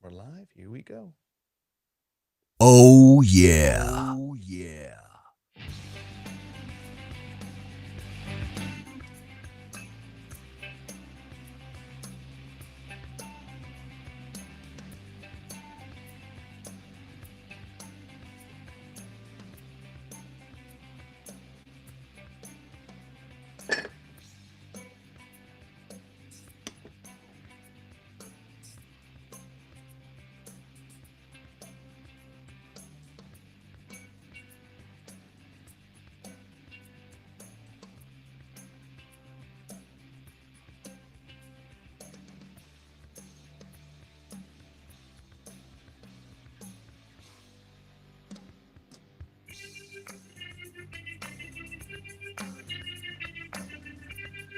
We're live. Here we go. Oh, yeah. Oh, yeah.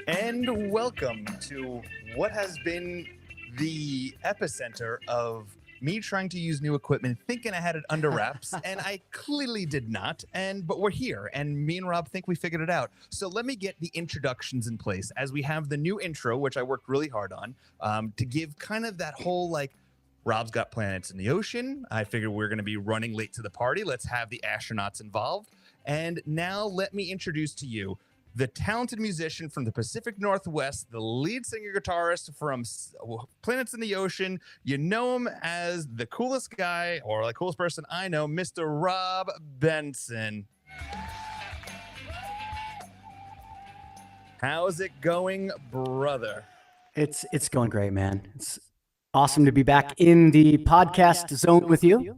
And welcome to what has been the epicenter of me trying to use new equipment, thinking I had it under wraps, and I clearly did not. But we're here, and me and Rob think we figured it out. So let me get the introductions in place as we have the new intro, which I worked really hard on, to give kind of that whole like, Rob's got planets in the ocean. I figured we're going to be running late to the party. Let's have the astronauts involved. And now let me introduce to you the talented musician from the Pacific Northwest, the lead singer guitarist from Planets in the Ocean. You know him as the coolest guy, or the coolest person I know, Mr. Rob Benson. How's it going, brother? It's going great, man. It's awesome to be back in the podcast zone with you.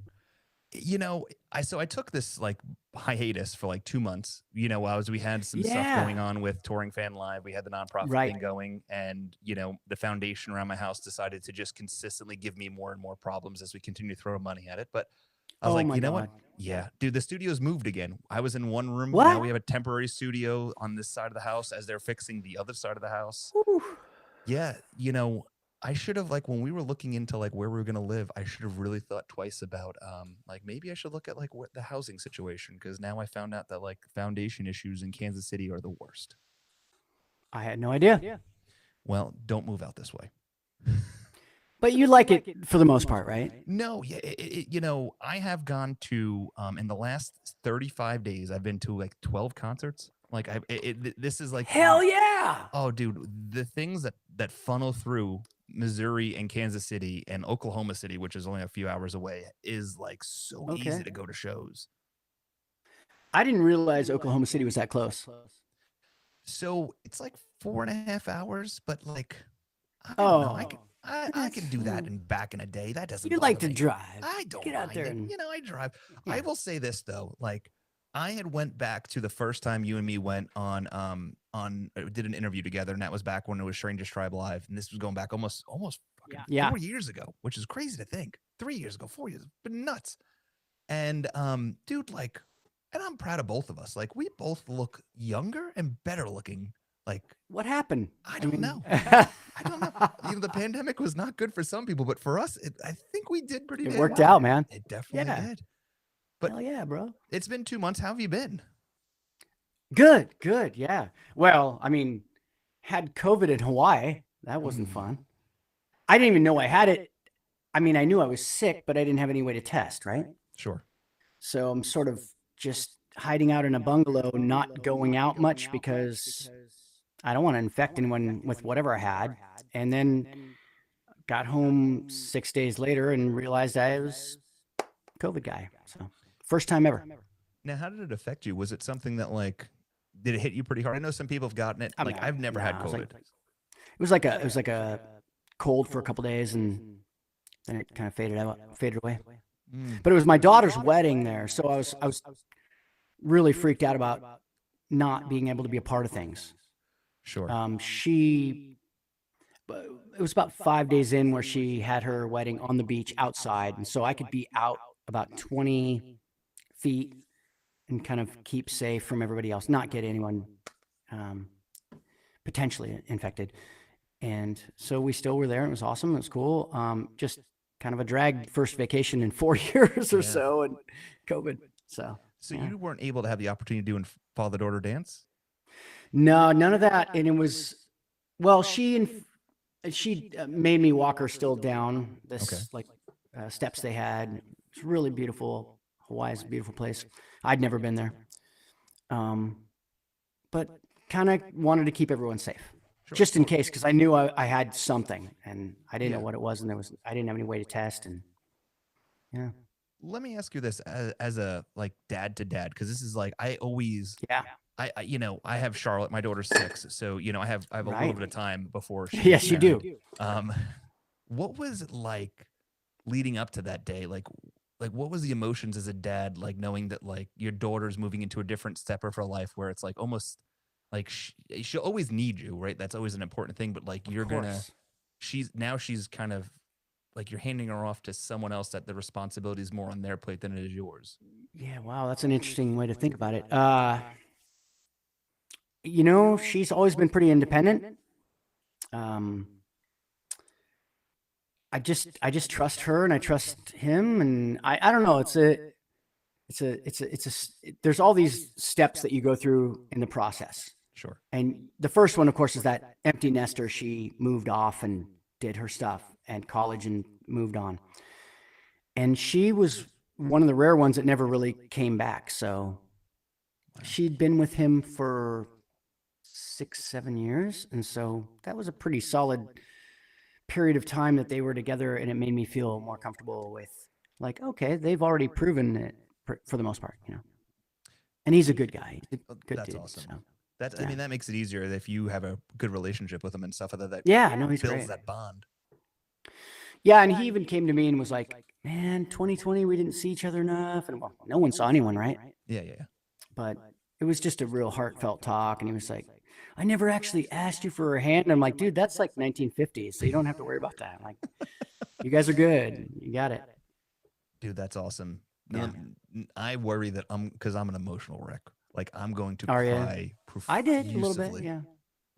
You know, I took this like hiatus for like 2 months, as we had some stuff going on with Touring Fan Live. We had the nonprofit thing going, and the foundation around my house decided to just consistently give me more and more problems as we continue to throw money at it. But I was like, you know what? Yeah, dude, the studio's moved again. I was in one room. Now we have a temporary studio on this side of the house as they're fixing the other side of the house. Whew. Yeah, I should have, when we were looking into where we were going to live, I should have really thought twice about maybe I should look at what the housing situation, because now I found out that foundation issues in Kansas City are the worst. I had no idea. Well, don't move out this way. But you like it for the most part, right? No, yeah, I have gone to in the last 35 days, I've been to 12 concerts. This is hell yeah. Oh, dude, the things that funnel through Missouri and Kansas City and Oklahoma City, which is only a few hours away, is so easy to go to shows. I didn't realize Oklahoma City was that close. So it's 4.5 hours, but I don't know. I can do that back in a day. That doesn't. You like to drive. I don't get out there. I drive. Yeah. I will say this though, I had went back to the first time you and me went on did an interview together, and that was back when it was Strangers Tribe Live, and this was going back almost fucking 4 years ago, which is crazy to think. 3 years ago, 4 years, it's been nuts. And dude, and I'm proud of both of us. We both look younger and better looking. What happened? I don't know. I don't know. The pandemic was not good for some people, but for us, I think we did pretty. It worked out, man. It definitely did. But hell yeah, bro. It's been 2 months. How have you been? Good. Yeah. Well, had COVID in Hawaii. That wasn't fun. I didn't even know I had it. I knew I was sick, but I didn't have any way to test, right? Sure. So I'm sort of just hiding out in a bungalow, not going out much because I don't want to infect anyone with whatever I had. And then got home 6 days later and realized I was COVID guy. So first time ever. Now, how did it affect you? Was it something that did it hit you pretty hard? I know some people have gotten it. I've never had COVID. It was like a cold for a couple days, and then it kind of faded away. But it was my daughter's wedding there, so I was really freaked out about not being able to be a part of things. Sure. It was about 5 days in where she had her wedding on the beach outside, and so I could be out about 20 feet and kind of keep safe from everybody else, not get anyone potentially infected. And so we still were there. It was awesome. It was cool. Just kind of a drag first vacation in 4 years or so, and COVID. So you weren't able to have the opportunity to do father-daughter dance? No, none of that. And it was, she made me walk her still down this steps they had. It's really beautiful. Hawaii's a beautiful place. I'd never been there. But kind of wanted to keep everyone safe, just in case, because I knew I had something, and I didn't know what it was, and I didn't have any way to test, and yeah. Let me ask you this as a like dad to dad, because this is like I have Charlotte, my daughter's 6, so I have a little bit of time before she yes, you do. What was it like leading up to that day? Like what was the emotions as a dad, like knowing that like your daughter's moving into a different step of her life where it's like almost like she'll always need you, right? That's always an important thing, but like she's kind of like you're handing her off to someone else, that the responsibility is more on their plate than it is yours. Yeah, wow, that's an interesting way to think about it. She's always been pretty independent. I just trust her, and I trust him, and I don't know. There's all these steps that you go through in the process. Sure. And the first one, of course, is that empty nester. She moved off and did her stuff and college and moved on. And she was one of the rare ones that never really came back. So she'd been with him for 6-7 years. And so that was a pretty solid period of time that they were together. And it made me feel more comfortable with like, okay, they've already proven it for the most part, And he's a good guy. He's a good That's dude, awesome. So. I mean, that makes it easier if you have a good relationship with him and stuff like that. He's builds great. that bond. Yeah, and he even came to me and was like, man, 2020, we didn't see each other enough. And well, no one saw anyone, right? Yeah. But it was just a real heartfelt talk. And he was like, I never actually asked you for a hand. And I'm like, dude, that's like 1950s. So you don't have to worry about that. I'm like, you guys are good. You got it. Dude, that's awesome. Yeah. I worry that because I'm an emotional wreck. Like I'm going to cry profusely. I did a little bit, yeah.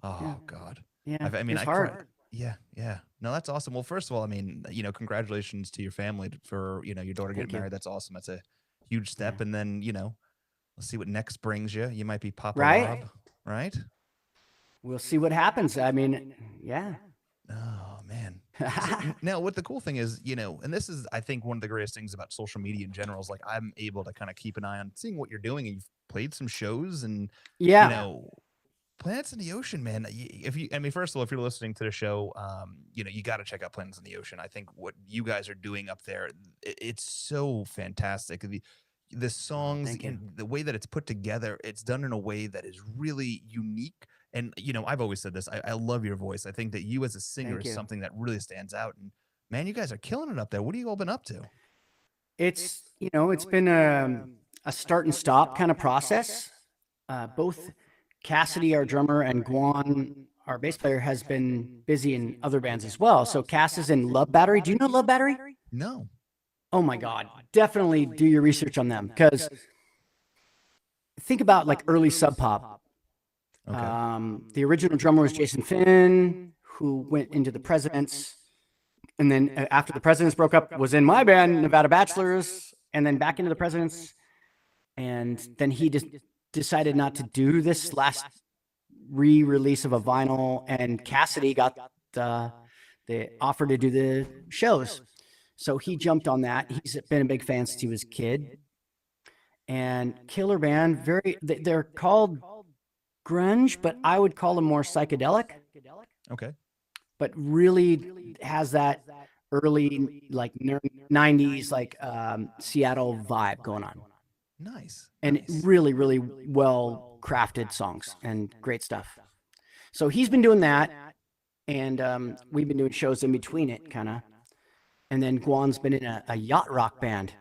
Oh, God. Yeah, I mean, it's hard. Cried. Yeah. No, that's awesome. Well, first of all, I mean, congratulations to your family for, your daughter getting married. That's awesome. That's a huge step. And then, let's see what next brings you. You might be Papa Rob, right? We'll see what happens. I mean, yeah. Oh, man. Now, what the cool thing is, and this is, I think, one of the greatest things about social media in general is like I'm able to kind of keep an eye on seeing what you're doing. And you've played some shows and, Planets in the Ocean, man. First of all, if you're listening to the show, you got to check out Planets in the Ocean. I think what you guys are doing up there, it's so fantastic. The songs and the way that it's put together, it's done in a way that is really unique. And, I've always said this, I love your voice. I think that you as a singer is something that really stands out. And man, you guys are killing it up there. What have you all been up to? It's, it's been a start and stop kind of process. Both Cassidy, our drummer, and Guan, our bass player, has been busy in other bands as well. So Cass is in Love Battery. Do you know Love Battery? No. Oh my God. Definitely do your research on them, because think about like early Sub Pop. Okay. The original drummer was Jason Finn, who went into the Presidents. And then after the Presidents broke up, was in my band, Nevada Bachelors, and then back into the Presidents. And then he just decided not to do this last re-release of a vinyl, and Cassidy got the offer to do the shows. So he jumped on that. He's been a big fan since he was a kid. And killer band, they're called grunge, but I would call them more psychedelic. Okay. But really has that early like 90s like Seattle vibe going on. Nice. And really, really well crafted songs and great stuff. So he's been doing that, and we've been doing shows in between it, kind of. And then Guan's been in a yacht rock band.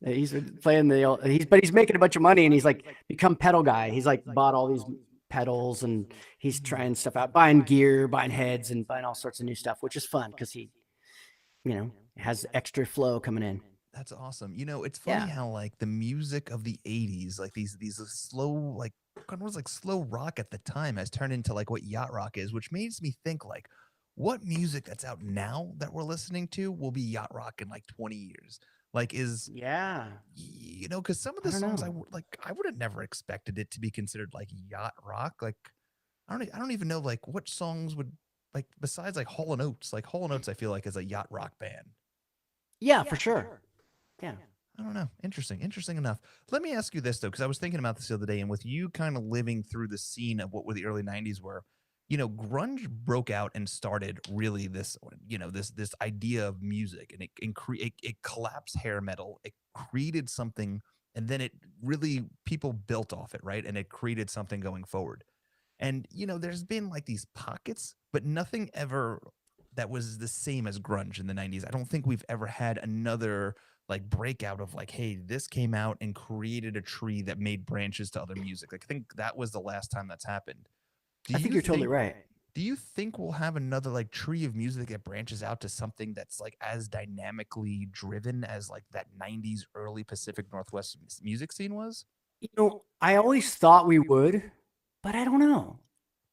He's been playing but he's making a bunch of money, and he's like become pedal guy. He's like bought all these pedals, and he's trying stuff out, buying gear, buying heads, and buying all sorts of new stuff, which is fun because he, has extra flow coming in. That's awesome. It's funny how like the music of the 80s, like these slow, like kind of like slow rock at the time has turned into like what yacht rock is, which makes me think like what music that's out now that we're listening to will be yacht rock in like 20 years. Like because some of the songs I would have never expected it to be considered like yacht rock. Like I don't even know like what songs would like besides like Hall & Oates. Like Hall & Oates I feel like is a yacht rock band. Yeah, for sure. Yeah. I don't know. Interesting enough. Let me ask you this though, because I was thinking about this the other day, and with you kind of living through the scene of what were the early '90s were, grunge broke out and started really this, this idea of music, and it collapsed hair metal. It created something, and then it really people built off it, right? And it created something going forward. And there's been like these pockets, but nothing ever that was the same as grunge in the '90s. I don't think we've ever had another like breakout of like, hey, this came out and created a tree that made branches to other music. Like I think that was the last time that's happened. Do I think you you're totally think right. do you think we'll have another like tree of music that branches out to something that's like as dynamically driven as like that '90s early Pacific Northwest music scene was? I always thought we would, but I don't know.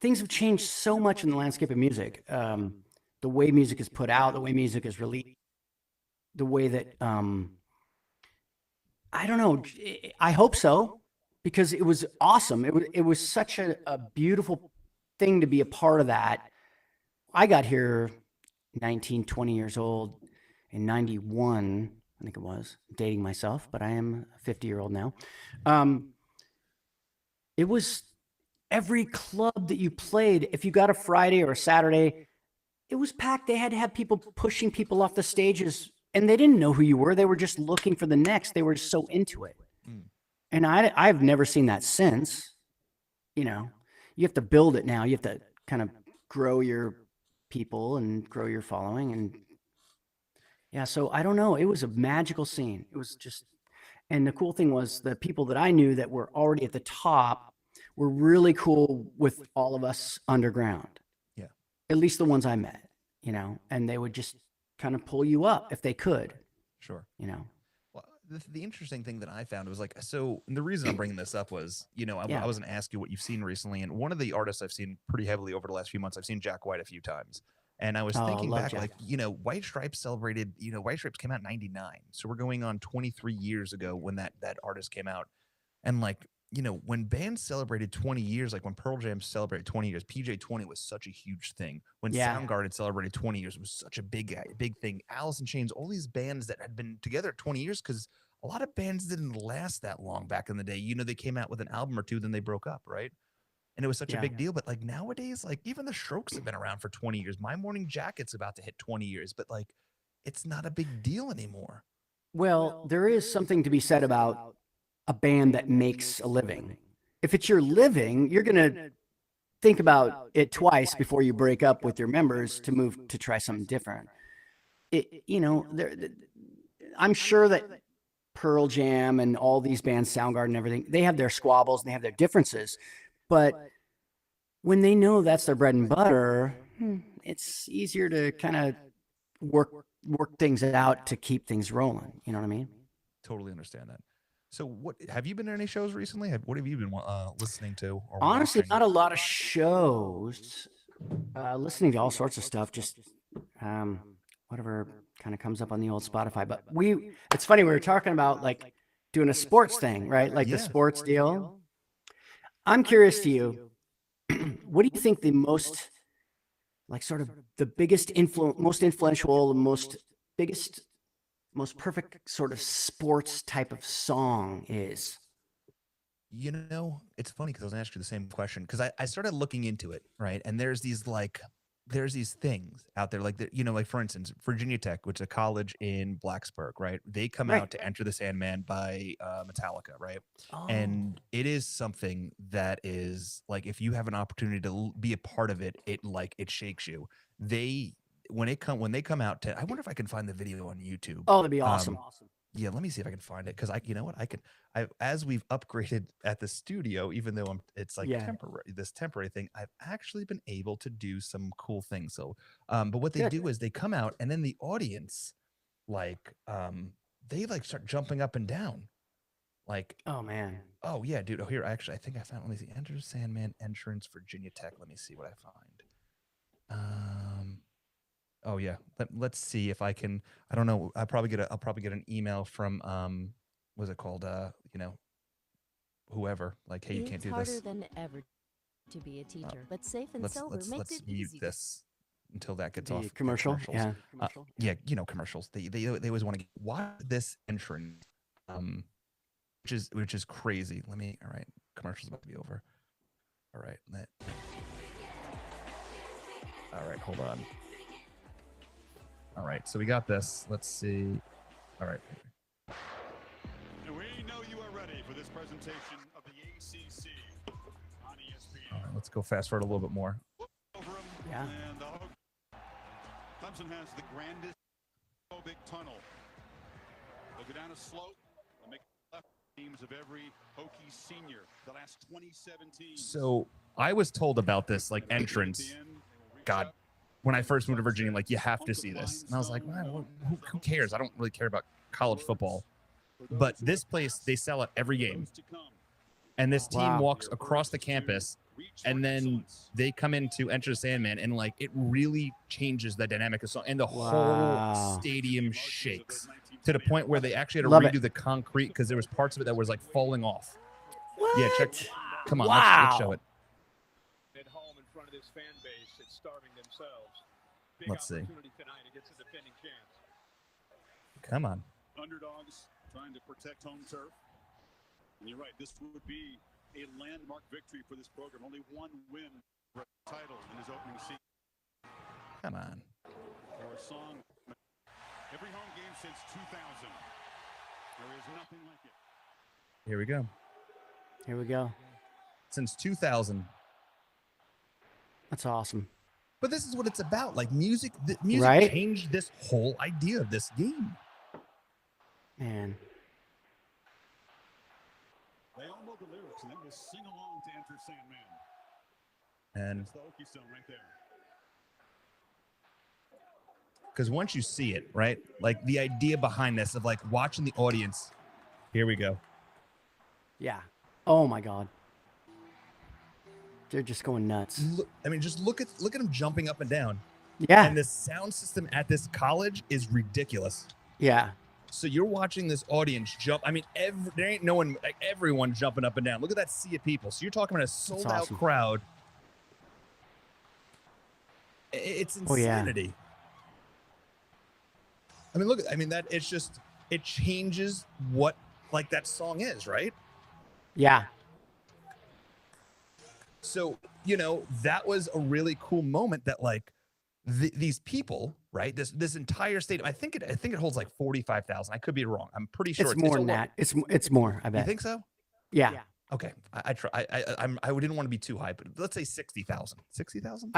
Things have changed so much in the landscape of music. The way music is put out, the way music is released, the way that I don't know. I hope so because it was awesome. It was such a beautiful thing to be a part of that. I got here 19, 20 years old in 91, I think it was, dating myself, but I am a 50-year-old now. It was every club that you played, if you got a Friday or a Saturday, it was packed. They had to have people pushing people off the stages, and they didn't know who you were. They were just looking for the next. They were so into it. Mm. And I've never seen that since. You have to build it now. You have to kind of grow your people and grow your following. And yeah, so I don't know. It was a magical scene. It was just, and the cool thing was the people that I knew that were already at the top were really cool with all of us underground. Yeah. At least the ones I met, and they would just kind of pull you up if they could, Sure. you know. Well, the interesting thing that I found was like, so and the reason I'm bringing this up was, Yeah. I was going to ask you what you've seen recently. And one of the artists I've seen pretty heavily over the last few months, I've seen Jack White a few times. And I was Oh, thinking love back, Jack. like, White Stripes celebrated, White Stripes came out in '99. So we're going on 23 years ago when that artist came out. And like, when bands celebrated 20 years, like when Pearl Jam celebrated 20 years, PJ 20 was such a huge thing. When Yeah. Soundgarden celebrated 20 years, it was such a big thing. Alice in Chains, all these bands that had been together 20 years, because a lot of bands didn't last that long back in the day. They came out with an album or two, then they broke up, right? And it was such a Yeah. big deal. But like nowadays, like even the Strokes have been around for 20 years. My Morning Jacket's about to hit 20 years, but like it's not a big deal anymore. Well, there is something to be said about a band that makes a living. If it's your living, you're going to think about it twice before you break up with your members to move to try something different. I'm sure that Pearl Jam and all these bands, Soundgarden and everything, they have their squabbles and they have their differences. But when they know that's their bread and butter, it's easier to kind of work things out to keep things rolling. You know what I mean? Totally understand that. So, what have you been to any shows recently? What have you been listening to or Honestly, watching? not a lot of shows. Listening to all sorts of stuff, just whatever kind of comes up on the old Spotify. But it's funny, we were talking about like doing a sports thing, right? Like the Yeah. sports deal. I'm curious to you, what do you think the most, like sort of the biggest most influential, biggest, most perfect sort of sports type of song is? It's funny because I was going to ask you the same question because I started looking into it, right? And there's these things out there like for instance, Virginia Tech, which is a college in Blacksburg, right? They come Right. out to Enter the Sandman by Metallica, right? Oh. And it is something that is like if you have an opportunity to be a part of it, it shakes you. When they come out to, I wonder if I can find the video on YouTube. Oh, that'd be awesome. Yeah, let me see if I can find it because you know what, as we've upgraded at the studio, even though it's like Yeah. temporary thing, I've actually been able to do some cool things. So, but what they Good. do is they come out and then the audience, they like start jumping up and down, like, Oh man. oh yeah, dude. Oh here, actually, I think I found. Let me see, Enter Sandman entrance, Virginia Tech. Let me see what I find. Oh yeah. Let's see if I can. I don't know. I'll probably get an email from what's it called? Whoever. Like, hey, you can't do It's harder this. than ever to be a teacher, but safe and sober makes Let's it mute easy. this. until that gets The off. commercial, yeah. Yeah, you know, commercials. They always want to watch this entrance, which is crazy. All right, commercial's about to be over. All right, hold on. All right, so we got this. Let's see. All right. And we know you are ready for this presentation of the ACC on ESPN. All right, let's go fast forward a little bit more. Yeah. And Clemson has the grandest big tunnel. They'll go down a slope and make left teams of every Hokie senior the last 2017. So I was told about this like entrance. God, when I first moved to Virginia, like you have to see this, and I was like, well, who cares? I don't really care about college football. But this place, they sell it every game, and this team walks across the campus, and then they come in to Enter the Sandman, and like it really changes the dynamic of the song, and the whole stadium shakes to the point where they actually had to redo the concrete because there was parts of it that was like falling off. What? Yeah, check. Come on, let's show it. At home in front of this fan base, it's starving themselves. Big Let's see. opportunity tonight against the defending champs. Come on. Underdogs trying to protect home turf. And you're right, this would be a landmark victory for this program. Only one win for a title in his opening season. Come on. For a song, every home game since 2000. There is nothing like it. Here we go. Here we go. Since 2000. That's awesome. But this is what it's about. Like music Right? changed this whole idea of this game. Man. They all know the lyrics, and then we'll sing along to Enter Sandman. And It's the Hokie song right there. because once you see it, right? Like the idea behind this of like watching the audience. Here we go. Yeah. Oh my God. They're just going nuts. I mean, just look at them jumping up and down. Yeah. And the sound system at this college is ridiculous. Yeah. So you're watching this audience jump. I mean, there ain't no one, like everyone jumping up and down. Look at that sea of people. So you're talking about a sold out crowd. It's insanity. I mean, look, I mean, it's just, it changes what like that song is, right? Yeah. So, you know, that was a really cool moment that like these people, right? This entire stadium, I think it holds like 45,000. I could be wrong. I'm pretty sure It's more than that. It's more, I bet. You think so? Yeah. Okay. I didn't want to be too high, but let's say 60,000. 60,000?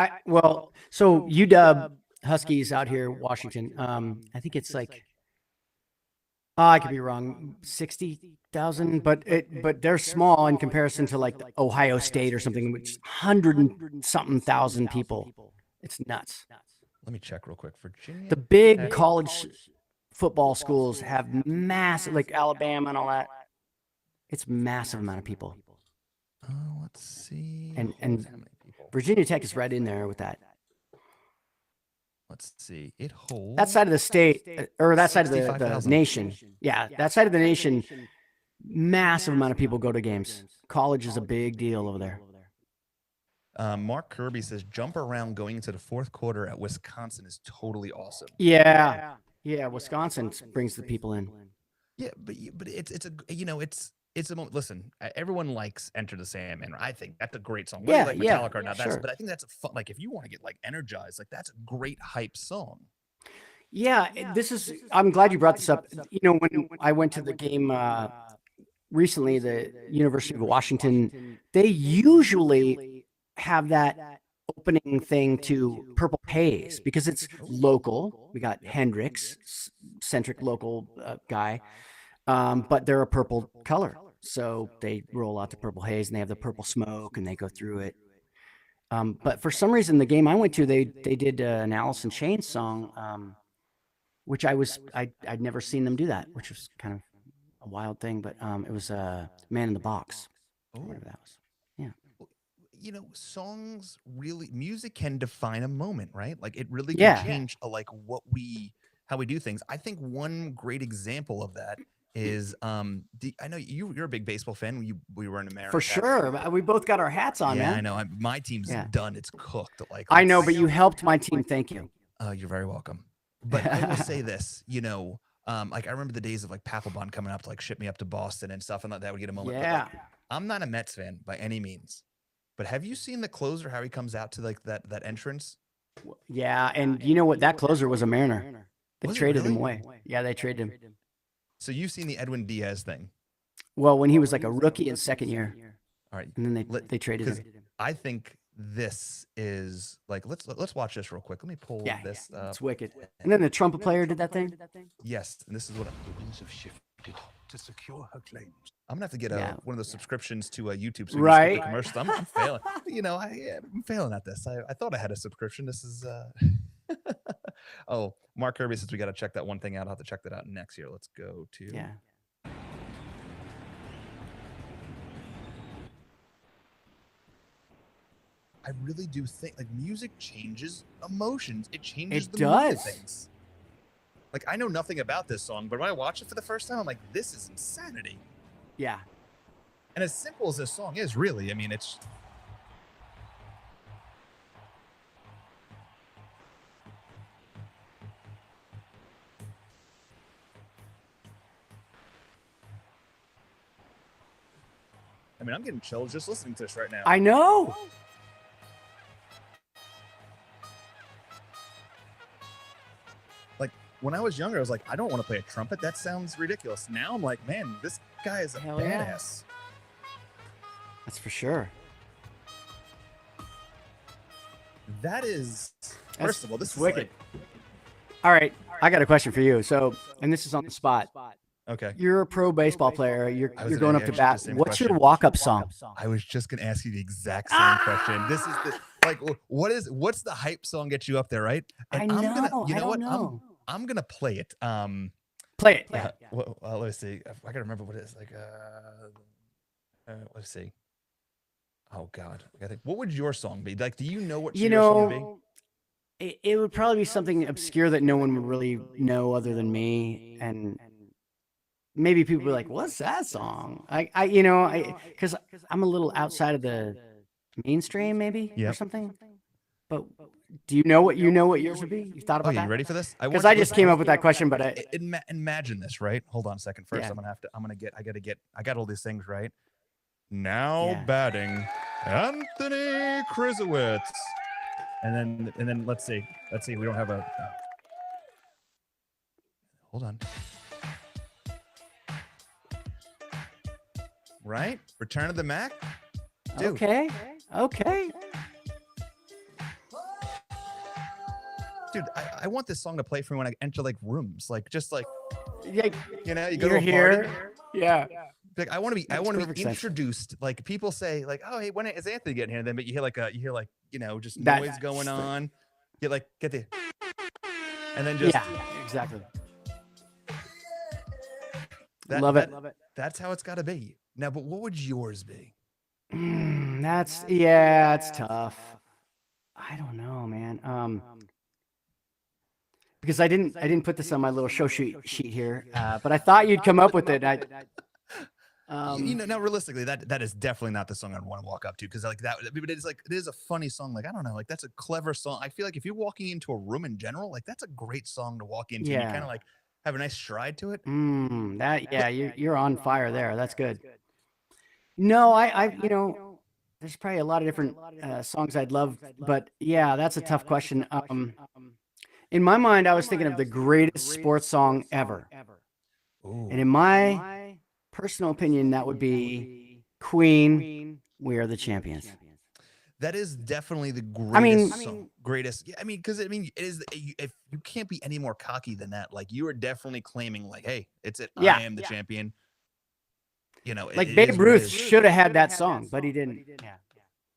So UW Huskies out here, Washington. I think it's like, I could be wrong, 60,000, but they're small in comparison to like Ohio State or something, which 100 and something thousand people. It's nuts. Let me check real quick. Virginia. The big college football schools have massive, like Alabama and all that. It's massive amount of people. Oh, let's see. And How many people? Virginia Tech is right in there with that. Let's see. It holds That side of the state, or that side of the 65,000. nation. Yeah, that side of the nation, massive amount of people go to games. College is a big deal over there. Mark Kirby says jump around going into the fourth quarter at Wisconsin is totally awesome. Yeah. Yeah, Wisconsin brings the people in. Yeah, but it's a moment. Listen, everyone likes Enter the Sandman. I think that's a great song. Whether you like Metallica or not, but I think that's a fun, like if you want to get like energized, like that's a great hype song. Yeah, I'm glad you brought this up. You know, when I went to the game recently, the University of Washington, they usually have that opening thing to Purple Haze because it's local. We got Hendrix, centric local guy, but they're a purple color. So they roll out the Purple Haze and they have the purple smoke and they go through it. But for some reason, the game I went to, they did an Alice in Chains song, which I'd never seen them do that, which was kind of a wild thing. But it was Man in the Box, whatever that was. Yeah. You know, music can define a moment, right? Like it really can change like how we do things. I think one great example of that is I know you're a big baseball fan. We were in America For sure. We both got our hats on, yeah, man. I know. My team's done. It's cooked. Like I know, but you helped my team. Thank you. you're very welcome. But I will say this, like I remember the days of like Papelbon coming up to like ship me up to Boston and stuff, and that would get a moment. Yeah. But, like, I'm not a Mets fan by any means, but have you seen the closer how he comes out to like that entrance? Yeah, and you know what? That closer was a Mariner. They Was it traded him really? away. Yeah, they traded him. So you've seen the Edwin Diaz thing. Well, when he was like a rookie in second year, All right. and then they traded him. I think this is like let's watch this real quick. Let me pull Yeah, this yeah, up. it's wicked. And then the trumpet player did that thing. Yes, and this is what The winds have shifted to secure her claims. I'm gonna have to get one of those subscriptions to YouTube. So we can skip Right. the commercials. I'm failing. I'm failing at this. I thought I had a subscription. This is oh, Mark Kirby says we got to check that one thing out. I'll have to check that out next year. Let's go to Yeah. I really do think like music changes emotions. It changes It the mood of does. things. Like I know nothing about this song, but when I watch it for the first time, I'm like, this is insanity. Yeah. And as simple as this song is, really, I mean, it's I'm getting chills just listening to this right now. I know. Like when I was younger, I was like, I don't want to play a trumpet. That sounds ridiculous. Now I'm like, man, this guy is a Hell yeah. badass. That's for sure. That is, first of all, this is wicked. like, All right, I got a question for you. So, and this is on the spot. okay. You're a pro baseball player. You're I was going gonna up to ask you the bat. same What's your question. walk-up song? I was just gonna ask you the exact same question. This is the like, what's the hype song get you up there, right? And I know. I'm gonna, you I know what? don't know. I'm gonna play it. Play it. Yeah. Well, let's see. I gotta remember what it is. Like, let's see. Oh God, I think. What would your song be? Like, do you know what You your song would be? know, it would probably be something obscure that no one would really know other than me, and maybe people be like, "What's that song?" Because I'm a little outside of the mainstream, maybe or Yep. something. But do you know what yours would be? You thought Oh, about yeah, that? you ready for this? Because I just came up with that question, but Imagine this, right? Hold on a second. First, Yeah. I got all these things right. Now Yeah. batting, Anthony Krysiewicz. And then let's see. We don't have a. Hold on. Right? Return of the Mac. Dude. okay. Dude, I want this song to play for me when I enter like rooms, like just like Yeah, you know, you go you're to a party. here. Yeah. Like I want to be Makes perfect sense. introduced. Like people say, like, oh hey, when is Anthony getting here? Then but you hear like just That- noise going on. Get the and then just Yeah. Exactly. that- Love it. That's how it's gotta be. Now, but what would yours be? It's tough. I don't know, man. Because I didn't put this on my little show sheet here, but I thought you'd come up with it. Now realistically, that is definitely not the song I'd want to walk up to because like that. But it's like it is a funny song. Like I don't know, like that's a clever song. I feel like if you're walking into a room in general, like that's a great song to walk into. You Yeah. kind of like have a nice stride to it. You're on fire there. That's good. No, there's probably a lot of different songs I'd love, but yeah, that's a tough question. In my mind, I was thinking of the greatest sports song ever. Ooh. And in my personal opinion, that would be Queen, We Are the Champions. That is definitely the greatest I mean- song. Greatest. Yeah, because it is. If you can't be any more cocky than that, like you are definitely claiming, like, hey, it's it. Yeah. I am the champion. You know, Like it Babe is what it Ruth is. should have had that song, but he didn't.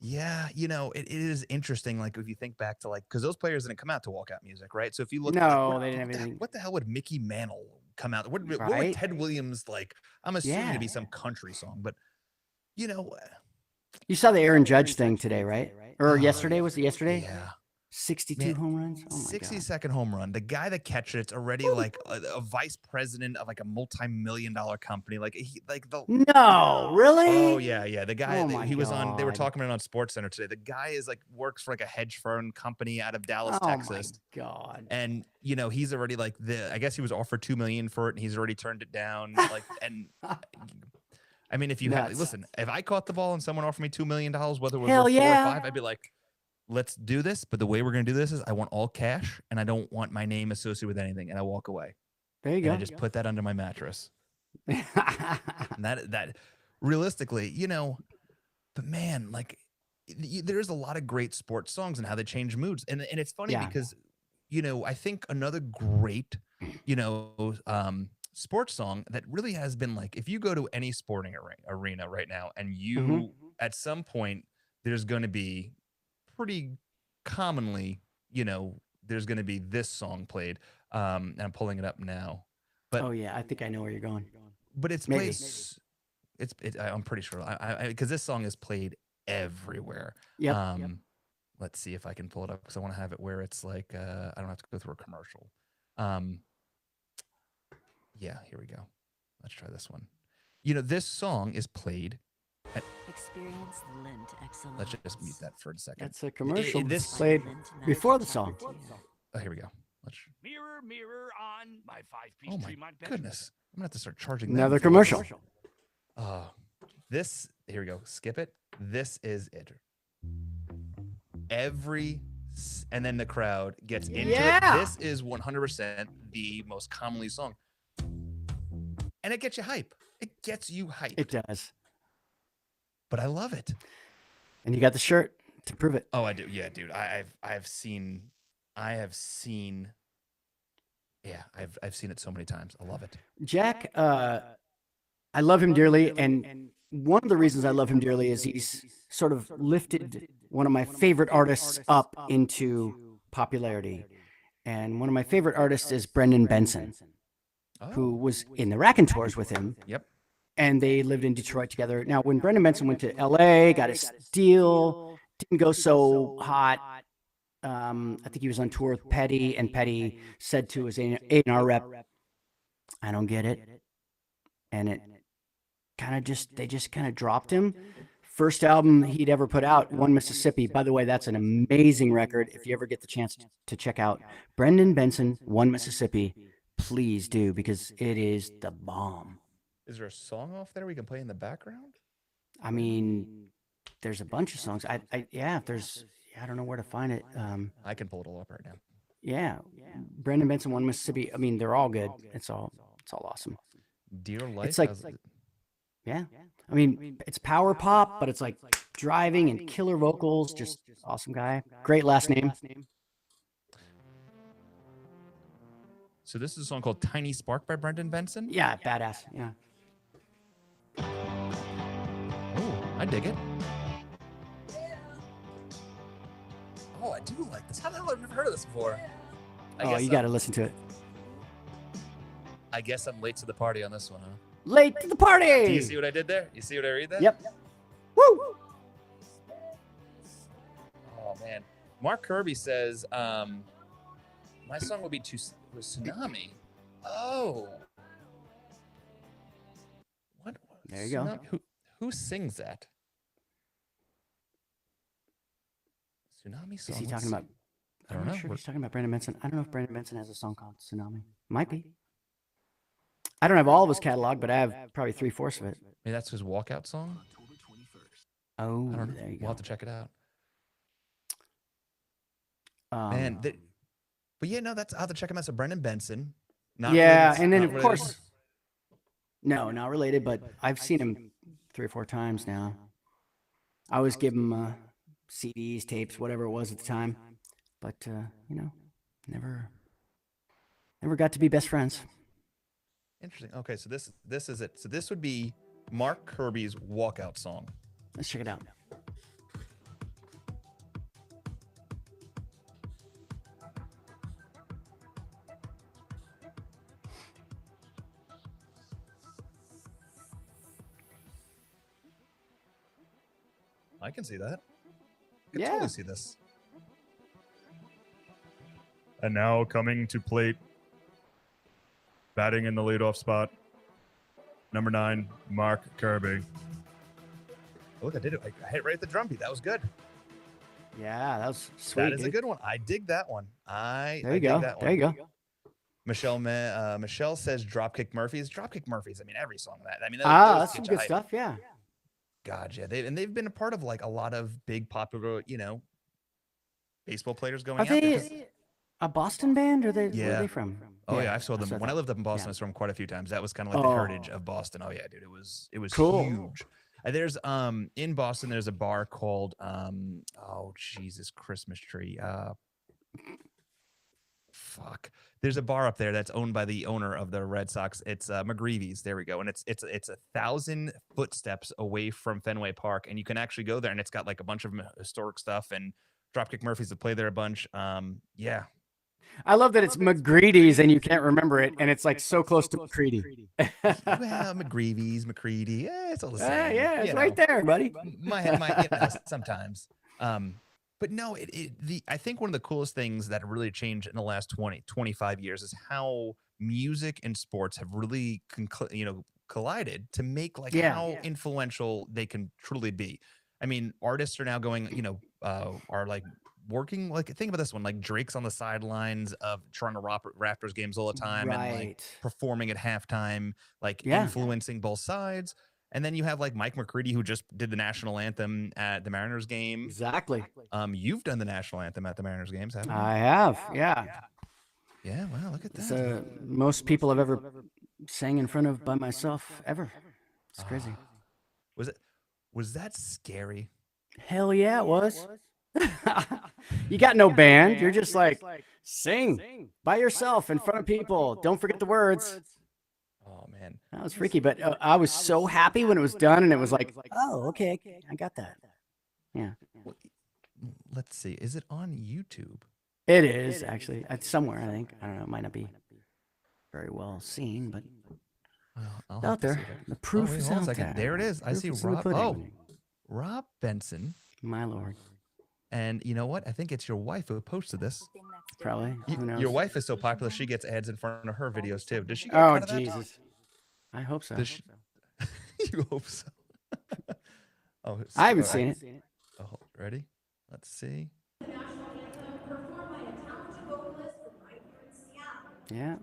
Yeah. Yeah, it is interesting. Like if you think back to like, because those players didn't come out to walkout music, right? So if you look, No, they didn't have anything. What the hell would Mickey Mantle come out? What would Right? Ted Williams like? I'm assuming Yeah. it'd be some country song, but You saw the Aaron Judge thing today, right? Or Oh, yesterday? Was it yesterday? yeah. 62 Man, home runs. Oh my 60-second home run. The guy that catches it's already like a vice president of like a multi-million-dollar company. Like God. No, really? Oh yeah. The guy Oh that my he was on. They were God. talking about it on Sports Center today. The guy is like works for like a hedge fund company out of Dallas, Oh Texas. my God. And he's already like I guess he was offered $2 million for it, and he's already turned it down. Like, and I mean, if you listen, if I caught the ball and someone offered me $2 million, whether it was Hell worth 4 or yeah. 5, I'd be like, let's do this. But the way we're gonna do this is I want all cash, and I don't want my name associated with anything, and I walk away. There you And go. I just put that under my mattress. And that realistically, but man, like there's a lot of great sports songs and how they change moods. And it's funny Yeah. because, I think another great, sports song that really has been like, if you go to any sporting arena right now and you, at some point, there's going to be pretty commonly, there's going to be this song played. And I'm pulling it up now. But oh yeah, I think I know where you're going. But it's Maybe. played. I'm pretty sure. Because this song is played everywhere. Yep. Let's see if I can pull it up because I want to have it where it's like I don't have to go through a commercial. Yeah, here we go. Let's try this one. This song is played. Experience the Lint excellence. Let's just mute that for a second. That's a commercial. This played before the song. Oh, here we go. Mirror, mirror on my 5-piece Oh my Tremont bed. goodness! I'm gonna have to start charging. them Another for commercial. this. Here we go. Skip it. This is it. And then the crowd gets into it. This is 100% the most commonly sung, and it gets you hype. It gets you hype. It does. But I love it. And you got the shirt to prove it. Oh, I do. Yeah, dude. I've seen it so many times. I love it. Jack, I love him dearly, and one of the reasons I love him dearly is he's sort of lifted one of my favorite artists up into popularity. And one of my favorite artists is Brendan Benson, who was in the Raconteurs with him. Yep. And they lived in Detroit together. Now, when Brendan Benson went to LA, got his deal, didn't go so hot. I think he was on tour with Petty, and Petty said to his A&R rep, "I don't get it." And it they just kind of dropped him. First album he'd ever put out, One Mississippi. By the way, that's an amazing record. If you ever get the chance to check out Brendan Benson, One Mississippi, please do, because it is the bomb. Is there a song off there we can play in the background? I mean, there's a bunch of songs. I don't know where to find it. I can pull it all up right now. Yeah. Brendan Benson, One Mississippi. I mean, they're all good. It's all awesome. Dear Life. It's like, yeah. I mean, it's power pop, but it's like driving and killer vocals. Just awesome guy. Great last name. So this is a song called Tiny Spark by Brendan Benson? Yeah, badass. Yeah. Oh, I dig it. Oh, I do like this. How the hell have I never heard of this before? Oh, you got to listen to it. I guess I'm late to the party on this one, huh? Late to the party. Do you see what I did there? You see what I read there? Yep. Woo! Oh, man. Mark Kirby says, my song would be Tsunami. Oh. What? There you go. Who sings that? Tsunami song? Is he talking about? I don't I'm know. not sure if he's talking about Brendan Benson. I don't know if Brendan Benson has a song called Tsunami. Might be. I don't have all of his catalog, but I have probably 3/4 of it. Maybe that's his walkout song? Oh, I don't know. there you go. We'll have to check it out. Man, but yeah, no, I'll have to check him out. So Brendan Benson. And then of course, no, not related, but I've seen him 3 or 4 times now. I always give him CDs, tapes, whatever it was at the time, but never got to be best friends. Interesting. Okay, so this is it. So this would be Mark Kirby's walkout song. Let's check it out. I can see that. I can Yeah. totally see this. And now coming to plate, batting in the leadoff spot, number 9, Mark Kirby. Look, I did it. I hit right at the drum beat. That was good. Yeah, that was sweet. That is a good one. I dig that one. There you I dig go. that one. There you go. Michelle says Dropkick Murphys. Dropkick Murphys. I mean, every song of that. I mean, That's some good stuff. Yeah. God, yeah. They've been a part of like a lot of big popular, baseball players going Are out there. they a Boston band? Or where Yeah. are they from? Oh yeah, I saw them when I lived up in Boston. I saw them quite a few times. That was kind of like the heritage of Boston. Oh yeah, dude, it was Cool. huge. There's in Boston, there's a bar called oh Jesus, Christmas Tree. Fuck. There's a bar up there that's owned by the owner of the Red Sox. It's McGreevy's. There we go. And it's 1,000 footsteps away from Fenway Park, and you can actually go there. And it's got like a bunch of historic stuff. And Dropkick Murphys have played there a bunch. Yeah. I love that it's McGreedy's and you can't remember it, and it's like so close to McCready. Well, McGreevy's, McCready. Yeah, it's all the same. Yeah, it's right there, buddy. Sometimes. But no, I think one of the coolest things that really changed in the last 25 years is how music and sports have really collided to make how influential they can truly be. I mean, artists are now going, are like working, like think about this one, like Drake's on the sidelines of Toronto Raptors games all the time and like performing at halftime, like influencing both sides. And then you have like Mike McCready, who just did the national anthem at the Mariners game. Exactly. You've done the national anthem at the Mariners games, haven't you? I have. Yeah. Yeah. Wow. Look at that. It's most people I've ever sang in front of by myself ever. It's crazy. Was that scary? Hell yeah, it was. You got no band. You're just like sing by yourself in front of people. Don't forget the words. Oh man, that was freaky, but I was so happy when it was done, and it was like, oh, okay, I got that. Yeah. Let's see. Is it on YouTube? It is actually. It's somewhere, I think. I don't know. It might not be very well seen, but it's out there. The proof is out there. There it is. I see Rob. Rob Benson. My lord. And you know what? I think it's your wife who posted this. Probably. Who knows? Your wife is so popular, she gets ads in front of her videos too. Does she? Oh, Jesus. I hope so. You hope so. I haven't seen it. Oh, ready? Let's see. Yeah.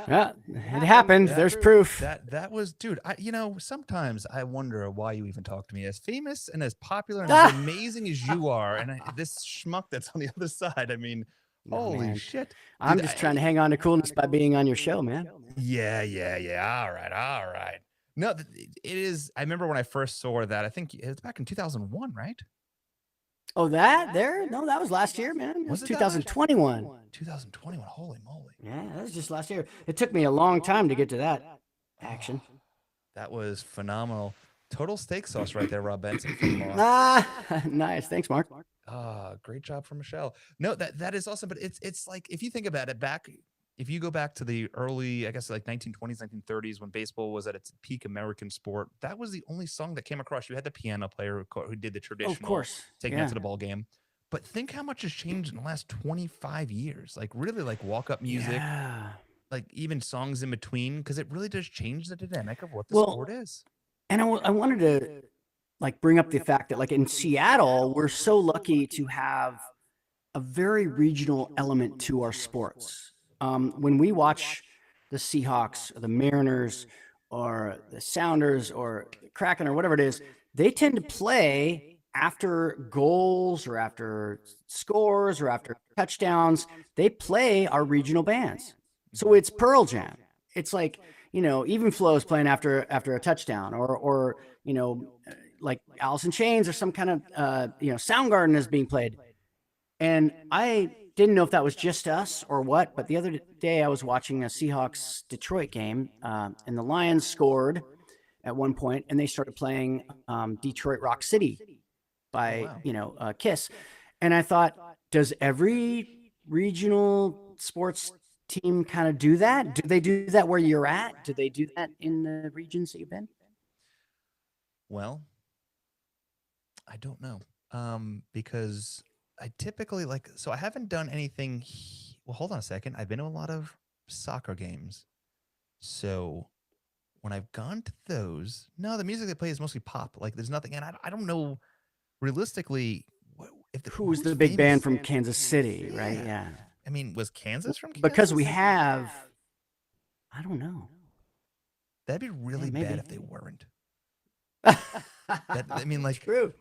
Yeah, it happened. There's proof. That was, dude. Sometimes I wonder why you even talk to me. As famous and as popular and as amazing as you are, and this schmuck that's on the other side. I mean, holy shit! I'm just trying to hang on to coolness by being on your show, man. Yeah. All right. No, it is. I remember when I first saw that. I think it was back in 2001, right? Oh, that was last year, man. It was 2021. 2021. Holy moly. Yeah, that was just last year. It took me a long time to get to that action. That was phenomenal. Total steak sauce right there, Rob Benson. Nice. Thanks, Mark. Oh, great job from Michelle. No, that is awesome. But it's like, if you think about it, if you go back to the early, I guess like 1920s, 1930s, when baseball was at its peak American sport, that was the only song that came across. You had the piano player who did the traditional, of course, taking it to the ball game. But think how much has changed in the last 25 years. Like really, like walk-up music, like even songs in between, because it really does change the dynamic of what the sport is. And I wanted to like bring up the fact that like in Seattle, we're so lucky to have a very regional element to our sports. When we watch the Seahawks or the Mariners or the Sounders or the Kraken or whatever it is, they tend to play after goals or after scores or after touchdowns. They play our regional bands. So it's Pearl Jam. It's like, Even Flow's playing after a touchdown, or like Alice in Chains or some kind of Soundgarden is being played. And I didn't know if that was just us or what, but the other day I was watching a Seahawks Detroit game, and the Lions scored at one point, and they started playing Detroit Rock City by Kiss. And I thought, does every regional sports team kind of do that? Do they do that where you're at? Do they do that in the regions that you've been? Well, I don't know, because I typically so I haven't done anything. Well, hold on a second. I've been to a lot of soccer games. So when I've gone to those, no, the music they play is mostly pop. Like there's nothing, and I don't know realistically who's the big band from Kansas City, right? Yeah. I mean, was Kansas from Kansas? Because we have, I don't know. That'd be really bad if they weren't. True.